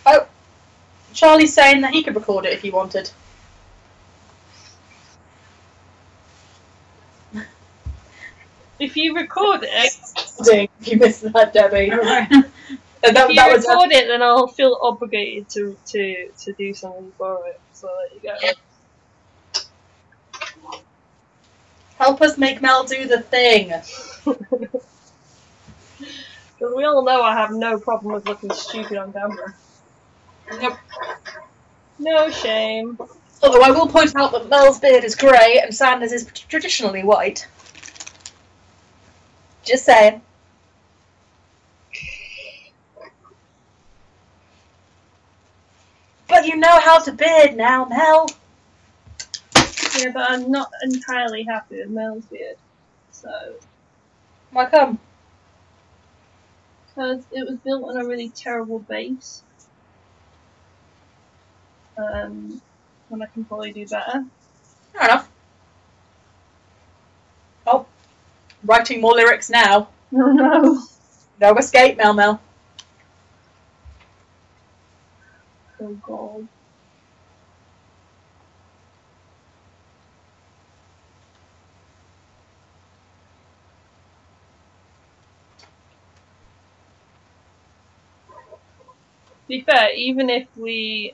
Oh, Charlie's saying that he could record it if he wanted. If you record it... If you missed that, Debbie. If you record it, then I'll feel obligated to do something for it. So there you go. Help us make Mel do the thing. Because we all know I have no problem with looking stupid on camera. Yep. No shame. Although I will point out that Mel's beard is grey and Sandra's is traditionally white. Just saying. But you know how to beard now, Mel. Yeah, but I'm not entirely happy with Mel's beard. So. Why come? Because it was built on a really terrible base. And I can probably do better. Fair enough. Oh, writing more lyrics now. Oh no. No escape, Mel. Oh god. To be fair, even if we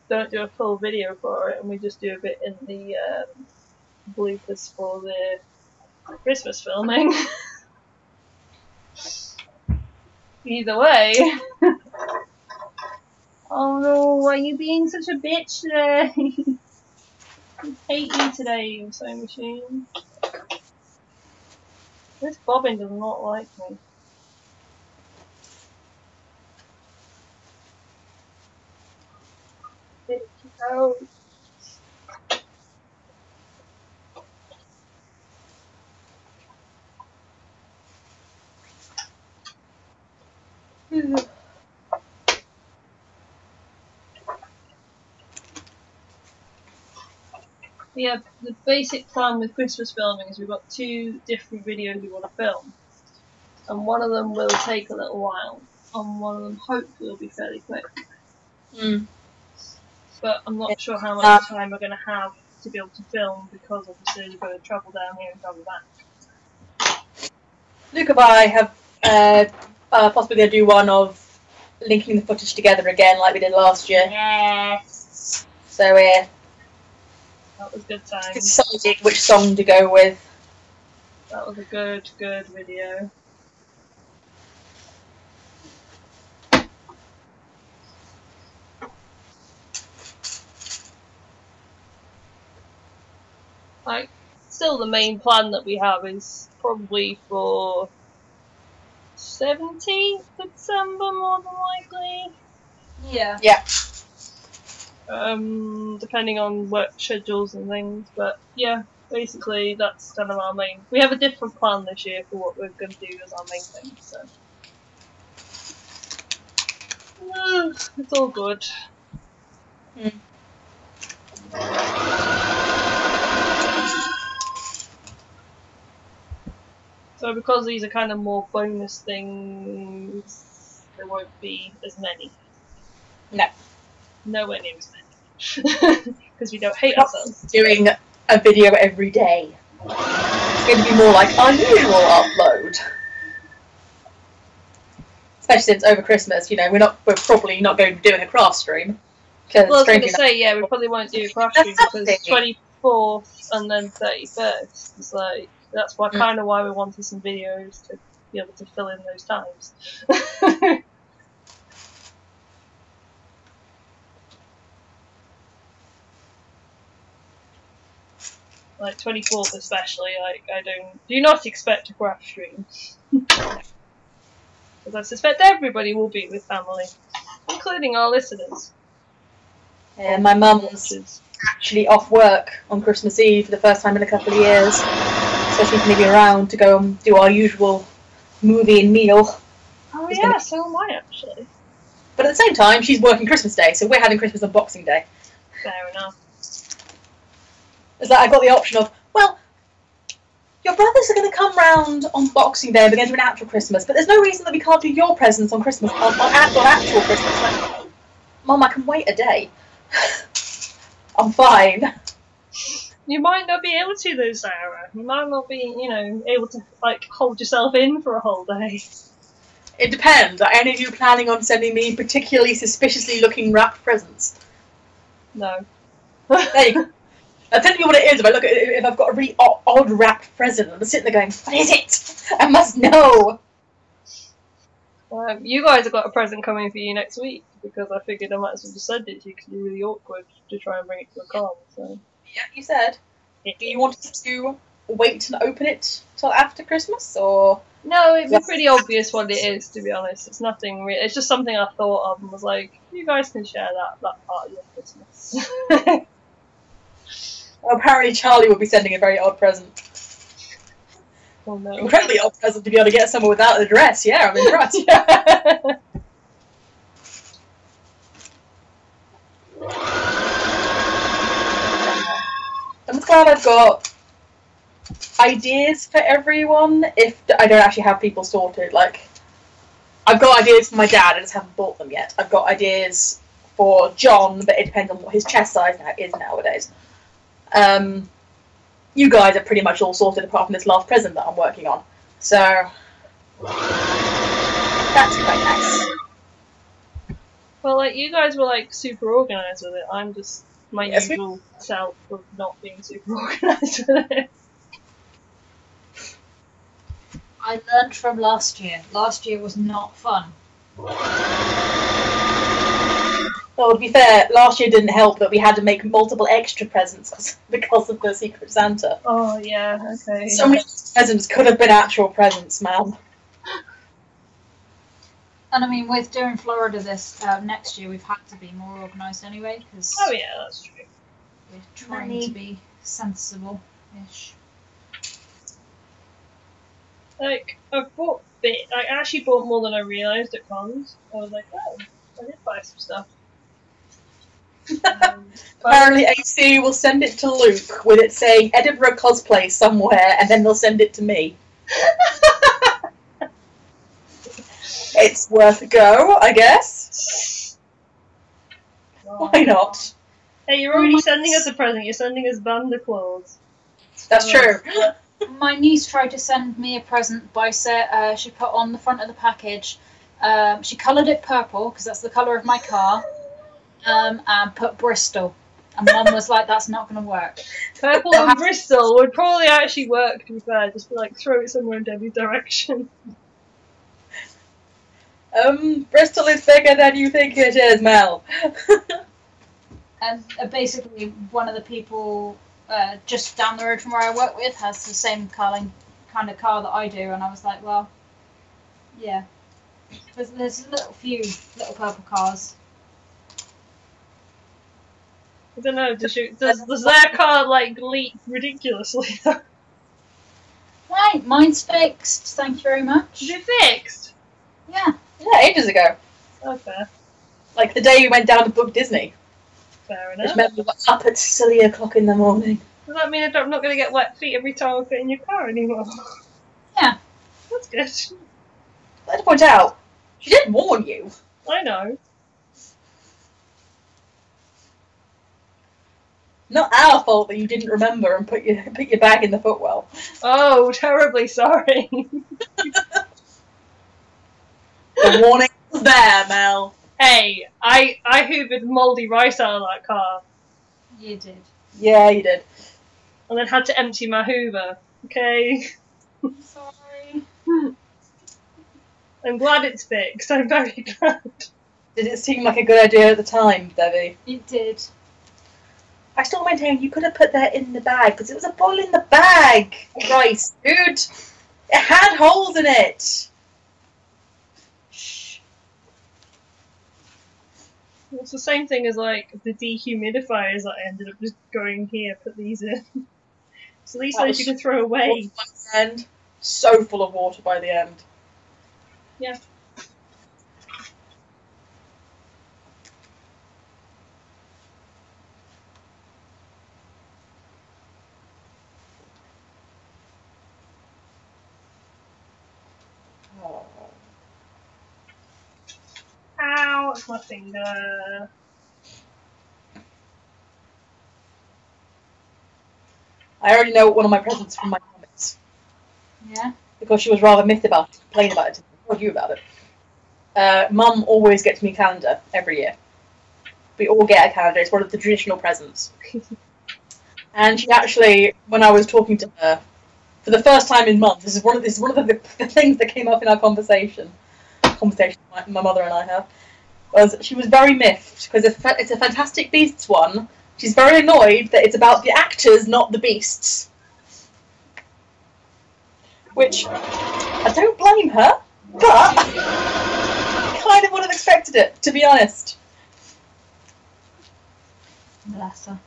don't do a full video for it and we just do a bit in the bloopers for the Christmas filming, either way. Oh no, why are you being such a bitch today? I hate you today, you sewing machine. This bobbin does not like me. Out. Yeah, the basic plan with Christmas filming is we've got 2 different videos we want to film, and one of them will take a little while, and one of them hopefully will be fairly quick. But I'm not sure how much time we're going to have to be able to film because obviously we've got to travel down here and travel back. Luke and I have possibly going to do one of linking the footage together again like we did last year. Yes. So That was good times. Deciding which song to go with. That was a good video. Like, still the main plan that we have is probably for 17th of December, more than likely. Yeah. Yeah. Depending on work schedules and things, but yeah, basically that's kind of our main. We have a different plan this year for what we're going to do as our main thing, so it's all good. Mm. So because these are kind of more bonus things, there won't be as many. No. Nowhere near as many. Because we don't hate ourselves. Doing a video every day. It's going to be more like unusual upload. Especially since over Christmas, you know, we're probably not going to be doing a craft stream. Well, I was going to say, yeah, we probably won't do a craft stream because 24th and then 31st is like, that's why kind of why we wanted some videos to be able to fill in those times. Like 24th especially, like I do not expect a craft stream. Because I suspect everybody will be with family, including our listeners. Yeah, my mum's actually off work on Christmas Eve for the first time in a couple of years. So she's going to be around to go and do our usual movie and meal. Oh yeah, so am I actually. But at the same time, she's working Christmas Day, so we're having Christmas on Boxing Day. Fair enough. It's like I've got the option of, well, your brothers are going to come round on Boxing Day and we're going to do an actual Christmas, but there's no reason that we can't do your presents on Christmas, on actual Christmas. Like, Mum, I can wait a day. I'm fine. You might not be able to though, Sarah. You might not be, you know, able to like hold yourself in for a whole day. It depends. Are any of you planning on sending me particularly suspiciously looking wrapped presents? No. There you go. I'll tell you what it is if I look at it, if I've got a really odd wrapped present. I'm sitting there going, what is it? I must know. You guys have got a present coming for you next week because I figured I might as well just send it to you because you're really awkward to try and bring it to a con. So. Yeah, you said. Do you want us to wait and open it till after Christmas, or? No, it'd be pretty obvious what it is, to be honest. It's nothing real. It's just something I thought of and was like, you guys can share that part of your Christmas. Well, apparently Charlie will be sending a very odd present. Oh no. Incredibly odd present to be able to get someone without an address. Yeah, I'm impressed. I'm glad I've got ideas for everyone if I don't actually have people sorted. Like, I've got ideas for my dad, I just haven't bought them yet. I've got ideas for John, but it depends on what his chest size is nowadays. You guys are pretty much all sorted apart from this last present that I'm working on. So, that's quite nice. Well, like, you guys were, like, super organised with it. I'm just my usual self of not being super organised with it. I learned from last year. Last year was not fun. Well, to be fair, last year didn't help that we had to make multiple extra presents because of the Secret Santa. Oh, yeah, okay. So many presents could have been actual presents, man. And I mean, with doing Florida this next year, we've had to be more organised anyway, because oh yeah, that's true. we're trying to be sensible-ish. Like, I actually bought more than I realised at cons. I was like, oh, I did buy some stuff. Apparently AC will send it to Luke with it saying Edinburgh cosplay somewhere, and then they'll send it to me. It's worth a go, I guess. Why not? Hey, you're already sending us a present. You're sending us Banda clothes. That's true. My niece tried to send me a present by she put on the front of the package. She coloured it purple because that's the colour of my car, and put Bristol. And Mum was like, that's not going to work. Purple and Bristol would probably actually work, to be fair. Just be like, throw it somewhere in Debbie's direction. Bristol is bigger than you think it is, Mel. And basically, one of the people just down the road from where I work with has the same kind of car that I do, and I was like, well, yeah. There's a few little purple cars. I don't know, does their car, like, leak ridiculously, though? Right, mine's fixed, thank you very much. Is it fixed? Yeah. Yeah, ages ago. Oh, fair. Like the day we went down to book Disney. Fair Which enough. meant we were up at silly o'clock in the morning. Does that mean I'm not going to get wet feet every time I fit in your car anymore? Yeah. That's good. I'd like to point out, she did warn you. I know. Not our fault that you didn't remember and put your bag in the footwell. Oh, terribly sorry. The warning was there, Mel. Hey, I hoovered mouldy rice out of that car. You did. Yeah, you did. And then had to empty my hoover. Okay? Sorry. I'm glad it's fixed. I'm very glad. Did it seem like a good idea at the time, Debbie? It did. I still maintain you could have put that in the bag, because it was a bowl in the bag. Rice, dude. It had holes in it. Shh. It's the same thing as, like, the dehumidifiers that I ended up just going here, put these in. So these things you can throw away. And so full of water by the end. Yeah. Oh. Ow, it's my finger. I already know one of my presents from my comics. Yeah. Because she was rather miffed about it, complained about it, I told you about it. Mum always gets me a calendar every year. We all get a calendar, it's one of the traditional presents. And she actually, when I was talking to her, for the first time in months, this is one of the things that came up in our conversation my mother and I have, was she was very miffed, because it's a Fantastic Beasts one. She's very annoyed that it's about the actors, not the beasts. Which, I don't blame her, but I kind of would have expected it, to be honest. Bless her.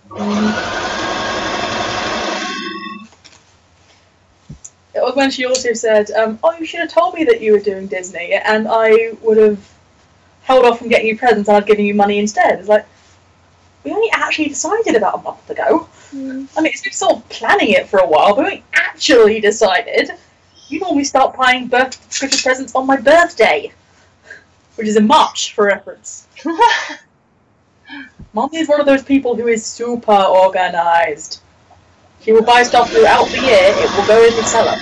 It was when she also said, oh, you should have told me that you were doing Disney, and I would have held off from getting you presents and I'd given you money instead. It's like, we only actually decided about a month ago. I mean, it's been sort of planning it for a while, but we only actually decided. You normally start buying Christmas presents on my birthday, which is in March, for reference. Mommy is one of those people who is super organised. She will buy stuff throughout the year, it will go in the cellar.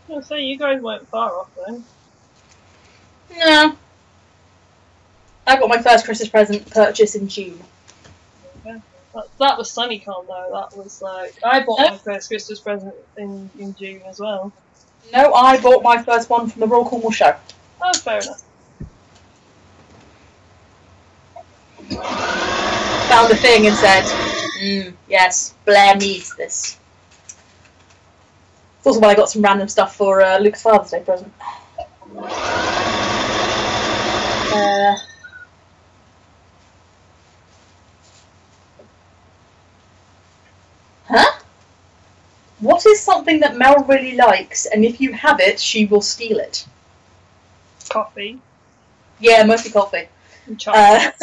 I was saying, you guys weren't far off then. No. I got my first Christmas present purchase in June. Okay. That was SunnyCon though, that was like... I bought my first Christmas present in June as well. No, I bought my first one from the Royal Cornwall show. Oh, fair enough. Found a thing and said, yes, Blair needs this. It's also why I got some random stuff for Luke's Father's Day present. Huh? What is something that Mel really likes, and if you have it, she will steal it? Coffee. Yeah, mostly coffee. And chocolate.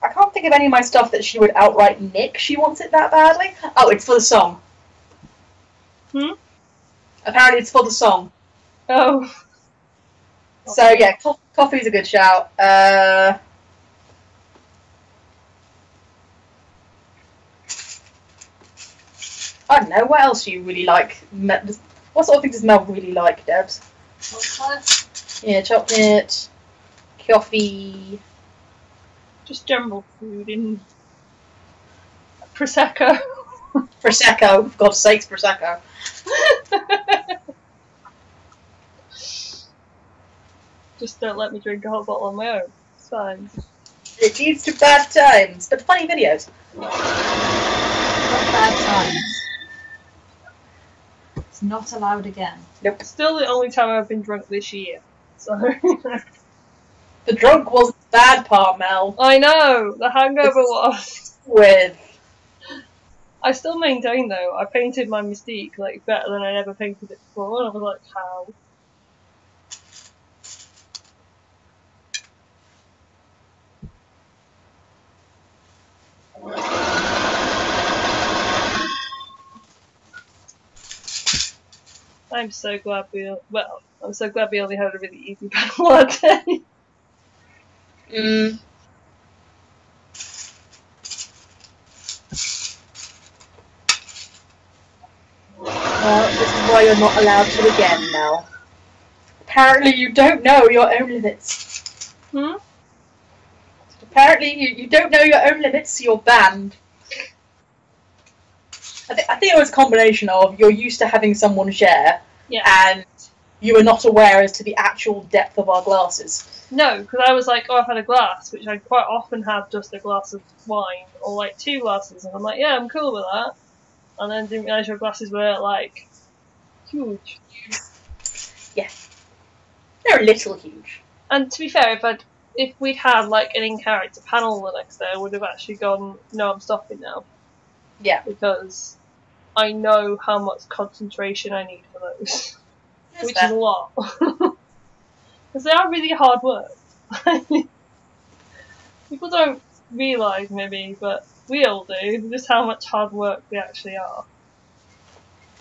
I can't think of any of my stuff that she would outright nick. She wants it that badly. Oh, it's for the song. Apparently it's for the song. Oh. So yeah, coffee's a good shout. I don't know, what else do you really like? What sort of thing does Mel really like, Debs? Chocolate? Yeah, chocolate, coffee. Just general food in Prosecco. Prosecco, for God's sakes, Prosecco. Just don't let me drink a whole bottle on my own. It's fine. It leads to bad times, but funny videos. Not bad times. It's not allowed again. Nope. Still the only time I've been drunk this year. So The drunk wasn't the bad part, Mel. I know, the hangover was. With. I still maintain though, I painted my Mystique like better than I ever painted it before, and I was like, how? I'm so glad I'm so glad we only had a really easy battle that day. Well, this is why you're not allowed to again, Mel. Apparently you don't know your own limits. Hmm? Apparently you don't know your own limits, so you're banned. I think it was a combination of you're used to having someone share, and you were not aware as to the actual depth of our glasses. No, because I was like, oh, I've had a glass, which I quite often have just a glass of wine, or like 2 glasses, and I'm like, yeah, I'm cool with that. And then didn't realise your glasses were like huge. Yeah, they're a little huge. And to be fair, if we'd had like an in-character panel the next day, I would have actually gone, no, I'm stopping now. Yeah. Because I know how much concentration I need for those. That's which fair. is a lot. Because they are really hard work. People don't realise maybe, but we all do, just how much hard work they actually are.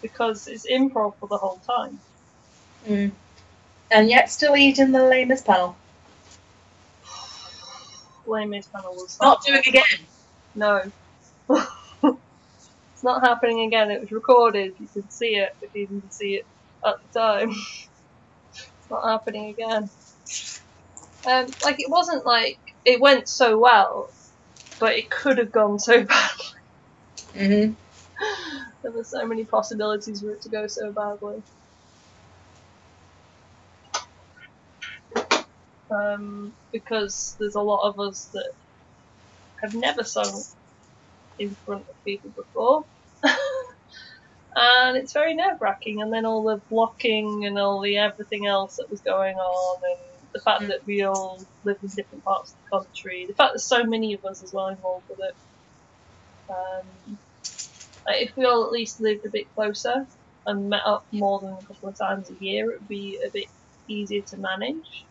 Because it's improv for the whole time. Mm. And yet still eating the lamest panel. Lamest panel was Not doing again. No. It's not happening again. It was recorded. You can see it if you didn't see it at the time. It's not happening again. Like, it wasn't like it went so well, but it could have gone so badly. Mm-hmm. There were so many possibilities for it to go so badly. Because there's a lot of us that have never sung in front of people before. And it's very nerve-wracking, and then all the blocking and all the everything else that was going on, and the fact that we all live in different parts of the country, the fact that so many of us as well involved with it. Like if we all at least lived a bit closer and met up more than a couple of times a year, it would be a bit easier to manage,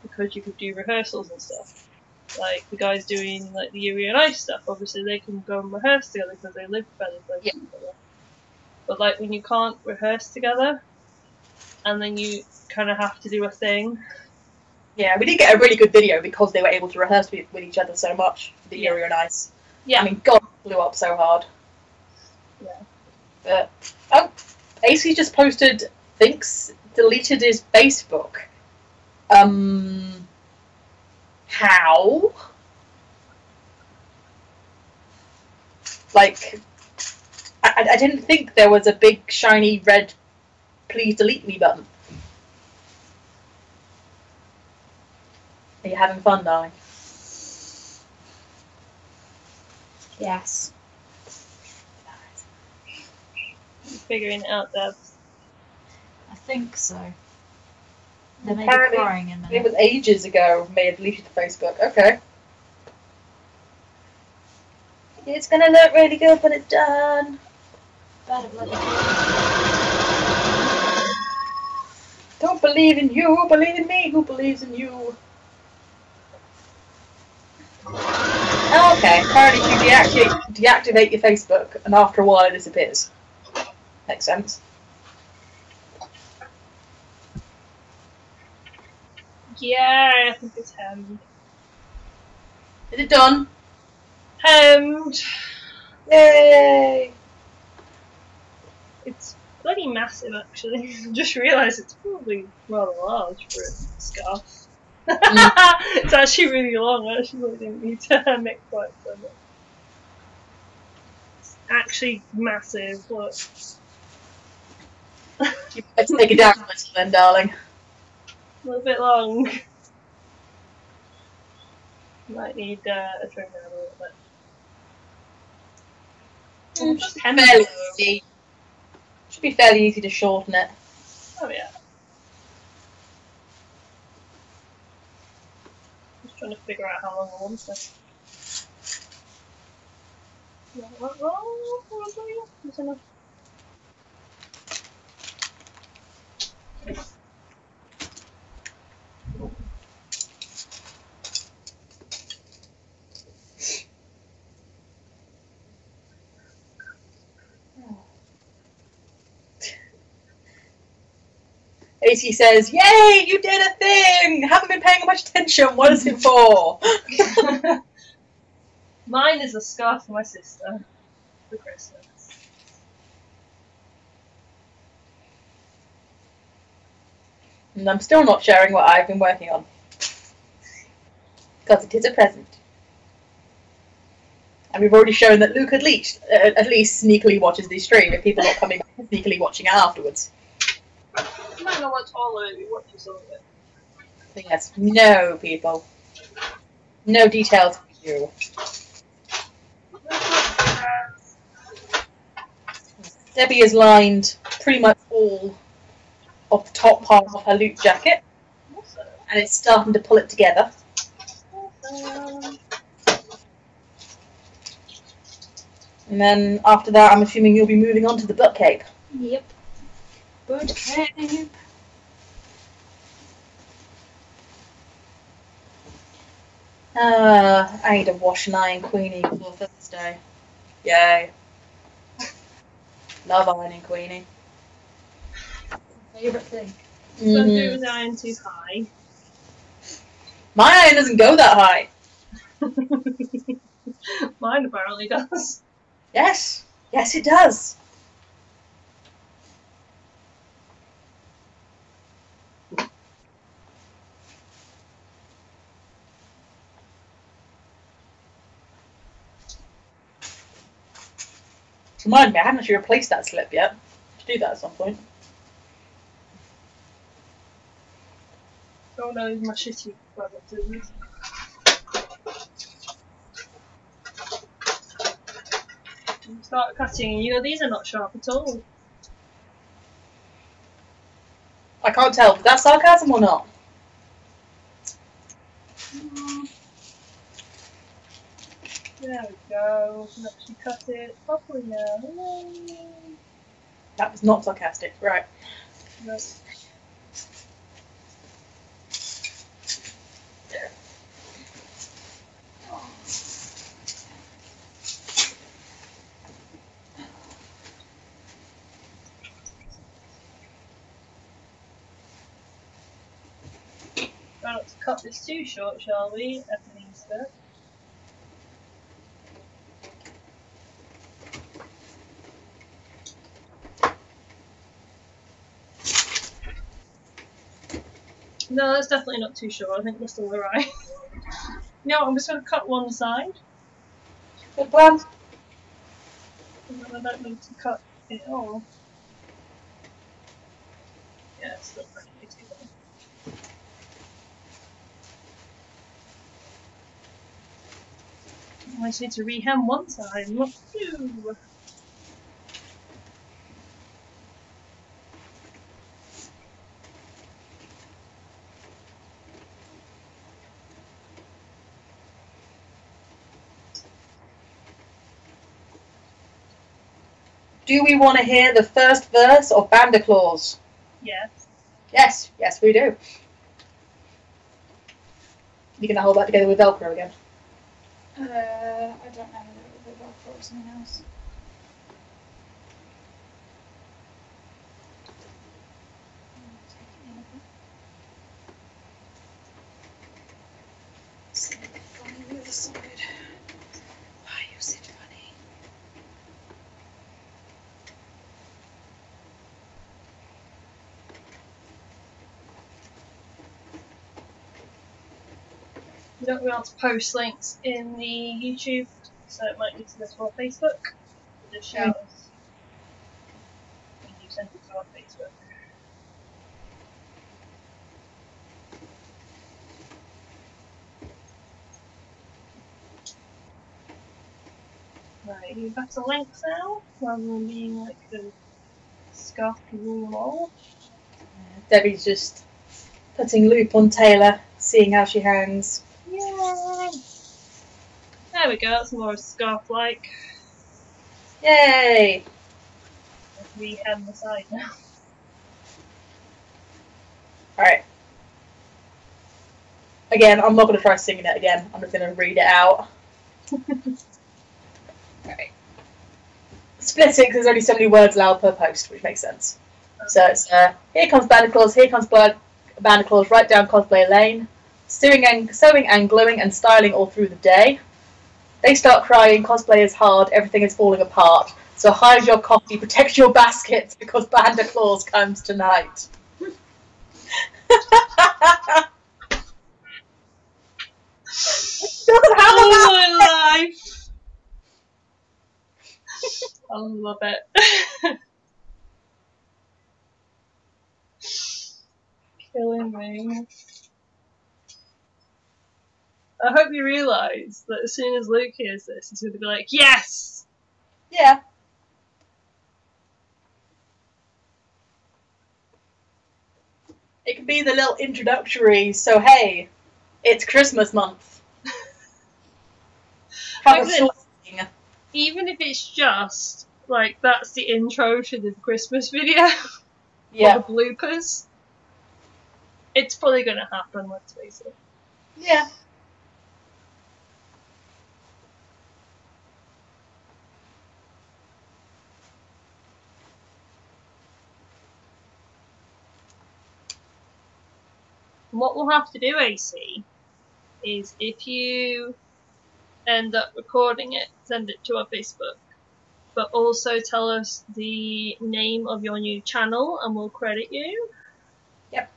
because you could do rehearsals and stuff. Like the guys doing like the Yuri and Ice stuff, obviously they can go and rehearse together because they live fairly close to each other. But like when you can't rehearse together, and then you kind of have to do a thing. Yeah, we did get a really good video because they were able to rehearse with each other so much. The Yuri and Ice. Yeah. I mean, God, it blew up so hard. Yeah. But oh, AC just posted. Thinks deleted his Facebook. How? Like, I didn't think there was a big shiny red please delete me button. Are you having fun, darling? Yes. Figuring it out, Debs. I think so. They may be Apparently, crying in it there. was ages ago. May have deleted the Facebook. Okay. It's gonna look really good when it's done. Better bloody Don't believe in you, believe in me. Who believes in you? Okay, apparently you deactivate your Facebook, and after a while it disappears. Makes sense. Yeah, I think it's hemmed. Is it done? Hemmed! Yay! It's bloody massive, actually. Just realised it's probably rather large for a scarf. It's actually really long. I actually didn't need to make quite so much. It's actually massive. Look. Let's take it down a little then, darling. A little bit long. Might need a trim down a little bit. Fairly easy. Should be fairly easy to shorten it. Oh yeah. Just trying to figure out how long I want it. There's enough. AC says, "Yay, you did a thing! Haven't been paying much attention. What is it for?" Mine is a scarf for my sister for Christmas. And I'm still not sharing what I've been working on. Because it is a present. And we've already shown that Luke at least sneakily watches the stream if people are not coming back and sneakily watching it afterwards. You might not watch all of it, you watch some of it. So yes, no people. No details for you. Debbie has lined pretty much all of the top part of her loot jacket. Awesome. And it's starting to pull it together. Awesome. And then after that, I'm assuming you'll be moving on to the butt cape. Yep. Butt cape. I need to wash and iron Queenie before Thursday. Yay. Love ironing Queenie. Favourite thing. So do it with the iron too high. My iron doesn't go that high. Mine apparently does. Yes. Yes, it does. Remind me, I haven't actually replaced that slip yet. I should do that at some point. Oh no, my shitty product is it? Start cutting and you know these are not sharp at all. I can't tell. Is that sarcasm or not? There we go. We can actually cut it properly now. Yay. That was not sarcastic. Right. No. Try not to cut this too short, shall we, Ebenezer? No, that's definitely not too short. I think we're still alright. No, I'm just going to cut one side. Good plan. And then I don't need to cut it all. Yeah, it's still pretty too long. I just need to rehem one side, not two. Do we want to hear the first verse of Bandaclaws? Yes. Yes. Yes, we do. You're going to hold that together with Velcro again? I don't know whether it will be Velcro or something else. Funny the other side. Why is it funny? We don't want to post links in the YouTube, so it might need to go to our Facebook. Just shout us when you send it to our Facebook. Right, you better links now, rather than being like a scarfy wall. Debbie's just putting loop on Taylor, seeing how she hangs. Yay! There we go, that's more scarf-like. Yay! We hem the side now. Alright. Again, I'm not going to try singing it again. I'm just going to read it out. Alright. Split it because there's only so many words allowed per post, which makes sense. So it's, here comes Bandaclaws, here comes Bandaclaws, right down cosplay lane. Sewing and gluing and styling all through the day. They start crying, cosplay is hard, everything is falling apart. So hide your coffee, protect your baskets, because Bandaclaws comes tonight. Oh my life! I love it. Killing me. I hope you realise that as soon as Luke hears this, he's going to be like, yes! Yeah. It can be the little introductory, so hey, it's Christmas month. Have a short thing. Even if it's just, like, that's the intro to the Christmas video, Yeah. or the bloopers, it's probably going to happen, let's face it. Yeah. What we'll have to do, AC, is if you end up recording it, send it to our Facebook, but also tell us the name of your new channel and we'll credit you. Yep.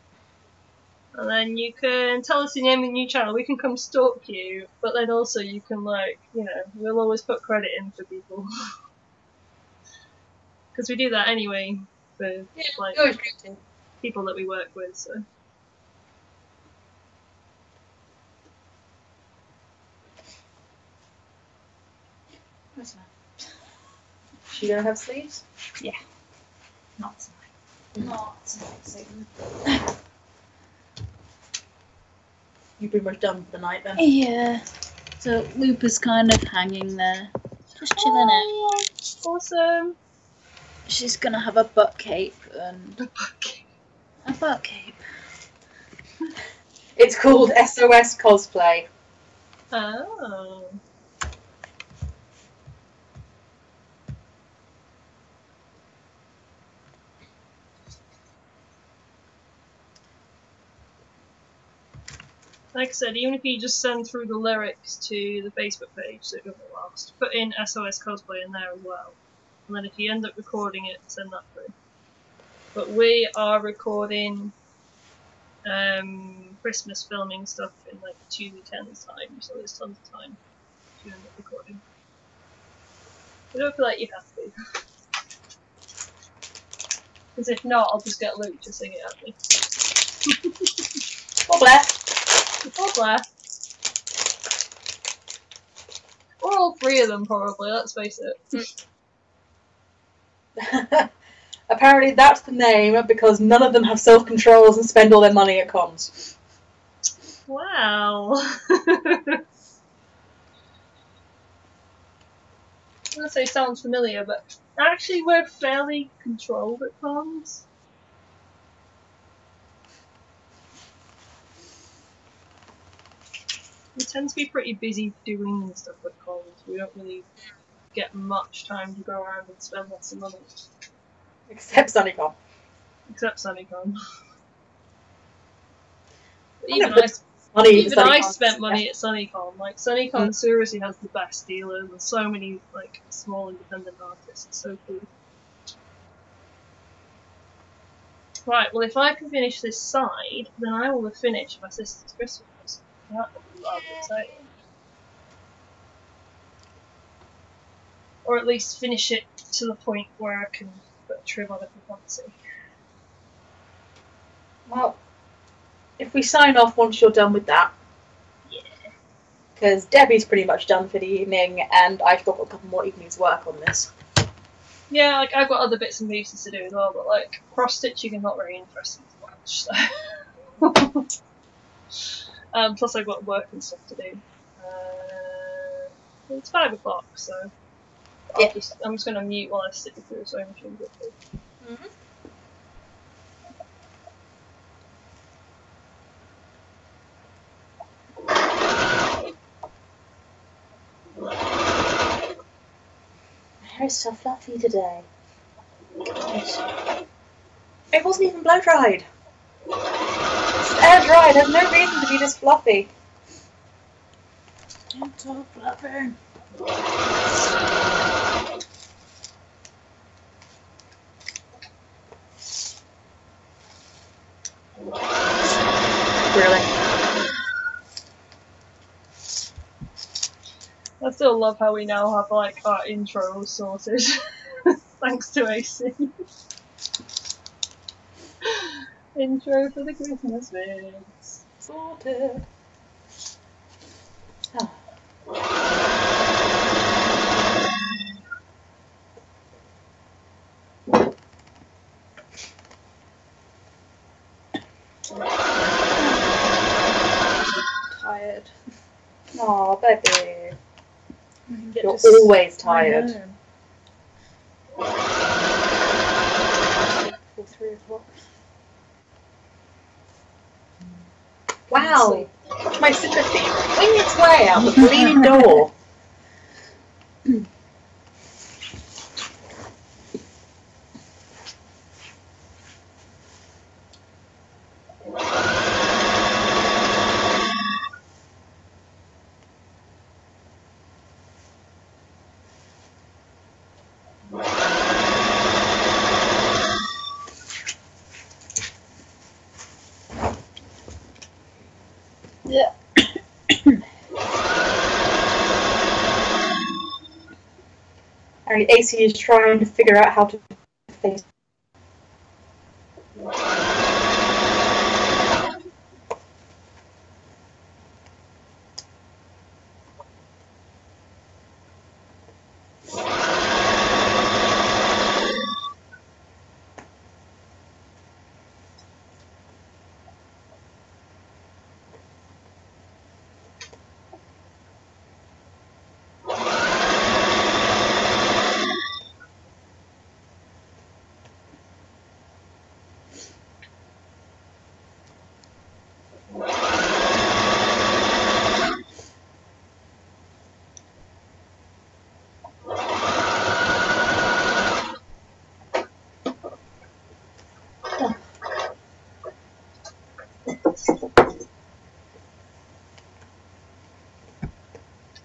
And then you can tell us the name of the new channel, we can come stalk you, but then also you can, like, you know, we'll always put credit in for people. Because we do that anyway for, like, people that we work with, so. She gonna have sleeves? Yeah. Not tonight. Not tonight. You're pretty much done for the night then? Yeah. So Looper's kind of hanging there. Just chilling out. Awesome. She's gonna have a butt cape and a butt cape. It's called SOS Cosplay. Oh. Like I said, even if you just send through the lyrics to the Facebook page so it doesn't last, put in SOS Cosplay in there as well. And then if you end up recording it, send that through. But we are recording Christmas filming stuff in like 2 weekends time, so there's tons of time to end up recording. I don't feel like you have to. Because if not, I'll just get Luke to sing it at me. Or Blair. Or Blair. Or all three of them, probably, let's face it. Apparently that's the name because none of them have self-controls and spend all their money at cons. Wow. I'm gonna say sounds familiar, but actually we're fairly controlled at cons. We tend to be pretty busy doing stuff at cons. We don't really get much time to go around and spend lots of money. Except SunnyCon. Except SunnyCon. But I even never I SunnyCon. spent money at SunnyCon. Like, SunnyCon seriously has the best dealers and so many, like, small independent artists. It's so cool. Right, well, if I can finish this side, then I will have finished my sister's Christmas present. That would be rather exciting. Or at least finish it to the point where I can put a trim on it if I fancy. Well, if we sign off once you're done with that. Yeah. Because Debbie's pretty much done for the evening, and I've still got a couple more evenings' work on this. Yeah, like I've got other bits and pieces to do as well, but like cross stitching is not very interesting to watch. So. Plus I've got work and stuff to do. It's 5 o'clock, so Yeah. I'm just going to mute while I stick through the sewing machine quickly. Mm-hmm. My hair is so fluffy today. It wasn't even blow dried. It's air dried. There's no reason to be this fluffy. It's so fluffy. Really? I still love how we now have like our intro sorted, thanks to AC. Intro for the Christmas bits. Sorted. Oh. Tired. Aw, baby. You're You're always tired. Till 3 o'clock. Wow! Watch my sympathy wing its way out the bleeding door. Yeah. AC is trying to figure out how to face.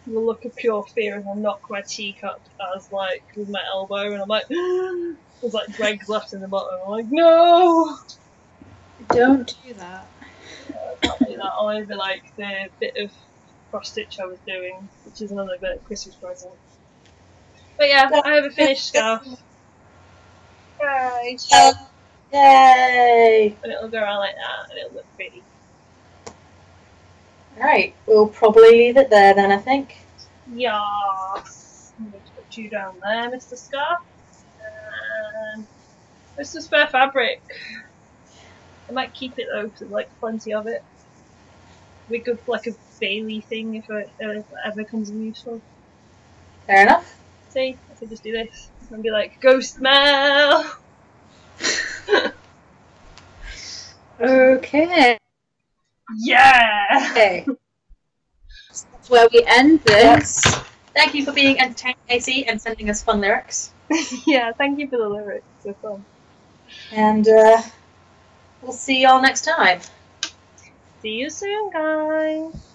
The look of pure fear as I knock my teacup as like with my elbow, and I'm like, there's like dregs left in the bottom. I'm like, no! Don't do that. I can't do that. I'll over like the bit of cross stitch I was doing, which is another bit of Christmas present. But yeah, I have a finished scarf. Right. Yay! And it'll go around like that, and it'll look pretty. Alright, we'll probably leave it there then, I think. Yes. I'm going to put you down there, Mr. Scarf. And there's some spare fabric. I might keep it though, because there's like plenty of it. Be good for like a Bailey thing if it ever comes in useful. Fair enough. See, I could just do this and be like, go smell! Okay. Yeah! Okay. That's where we end this. Thank you for being entertaining, AC, and sending us fun lyrics. Yeah, thank you for the lyrics, they're fun. And we'll see y'all next time. See you soon, guys!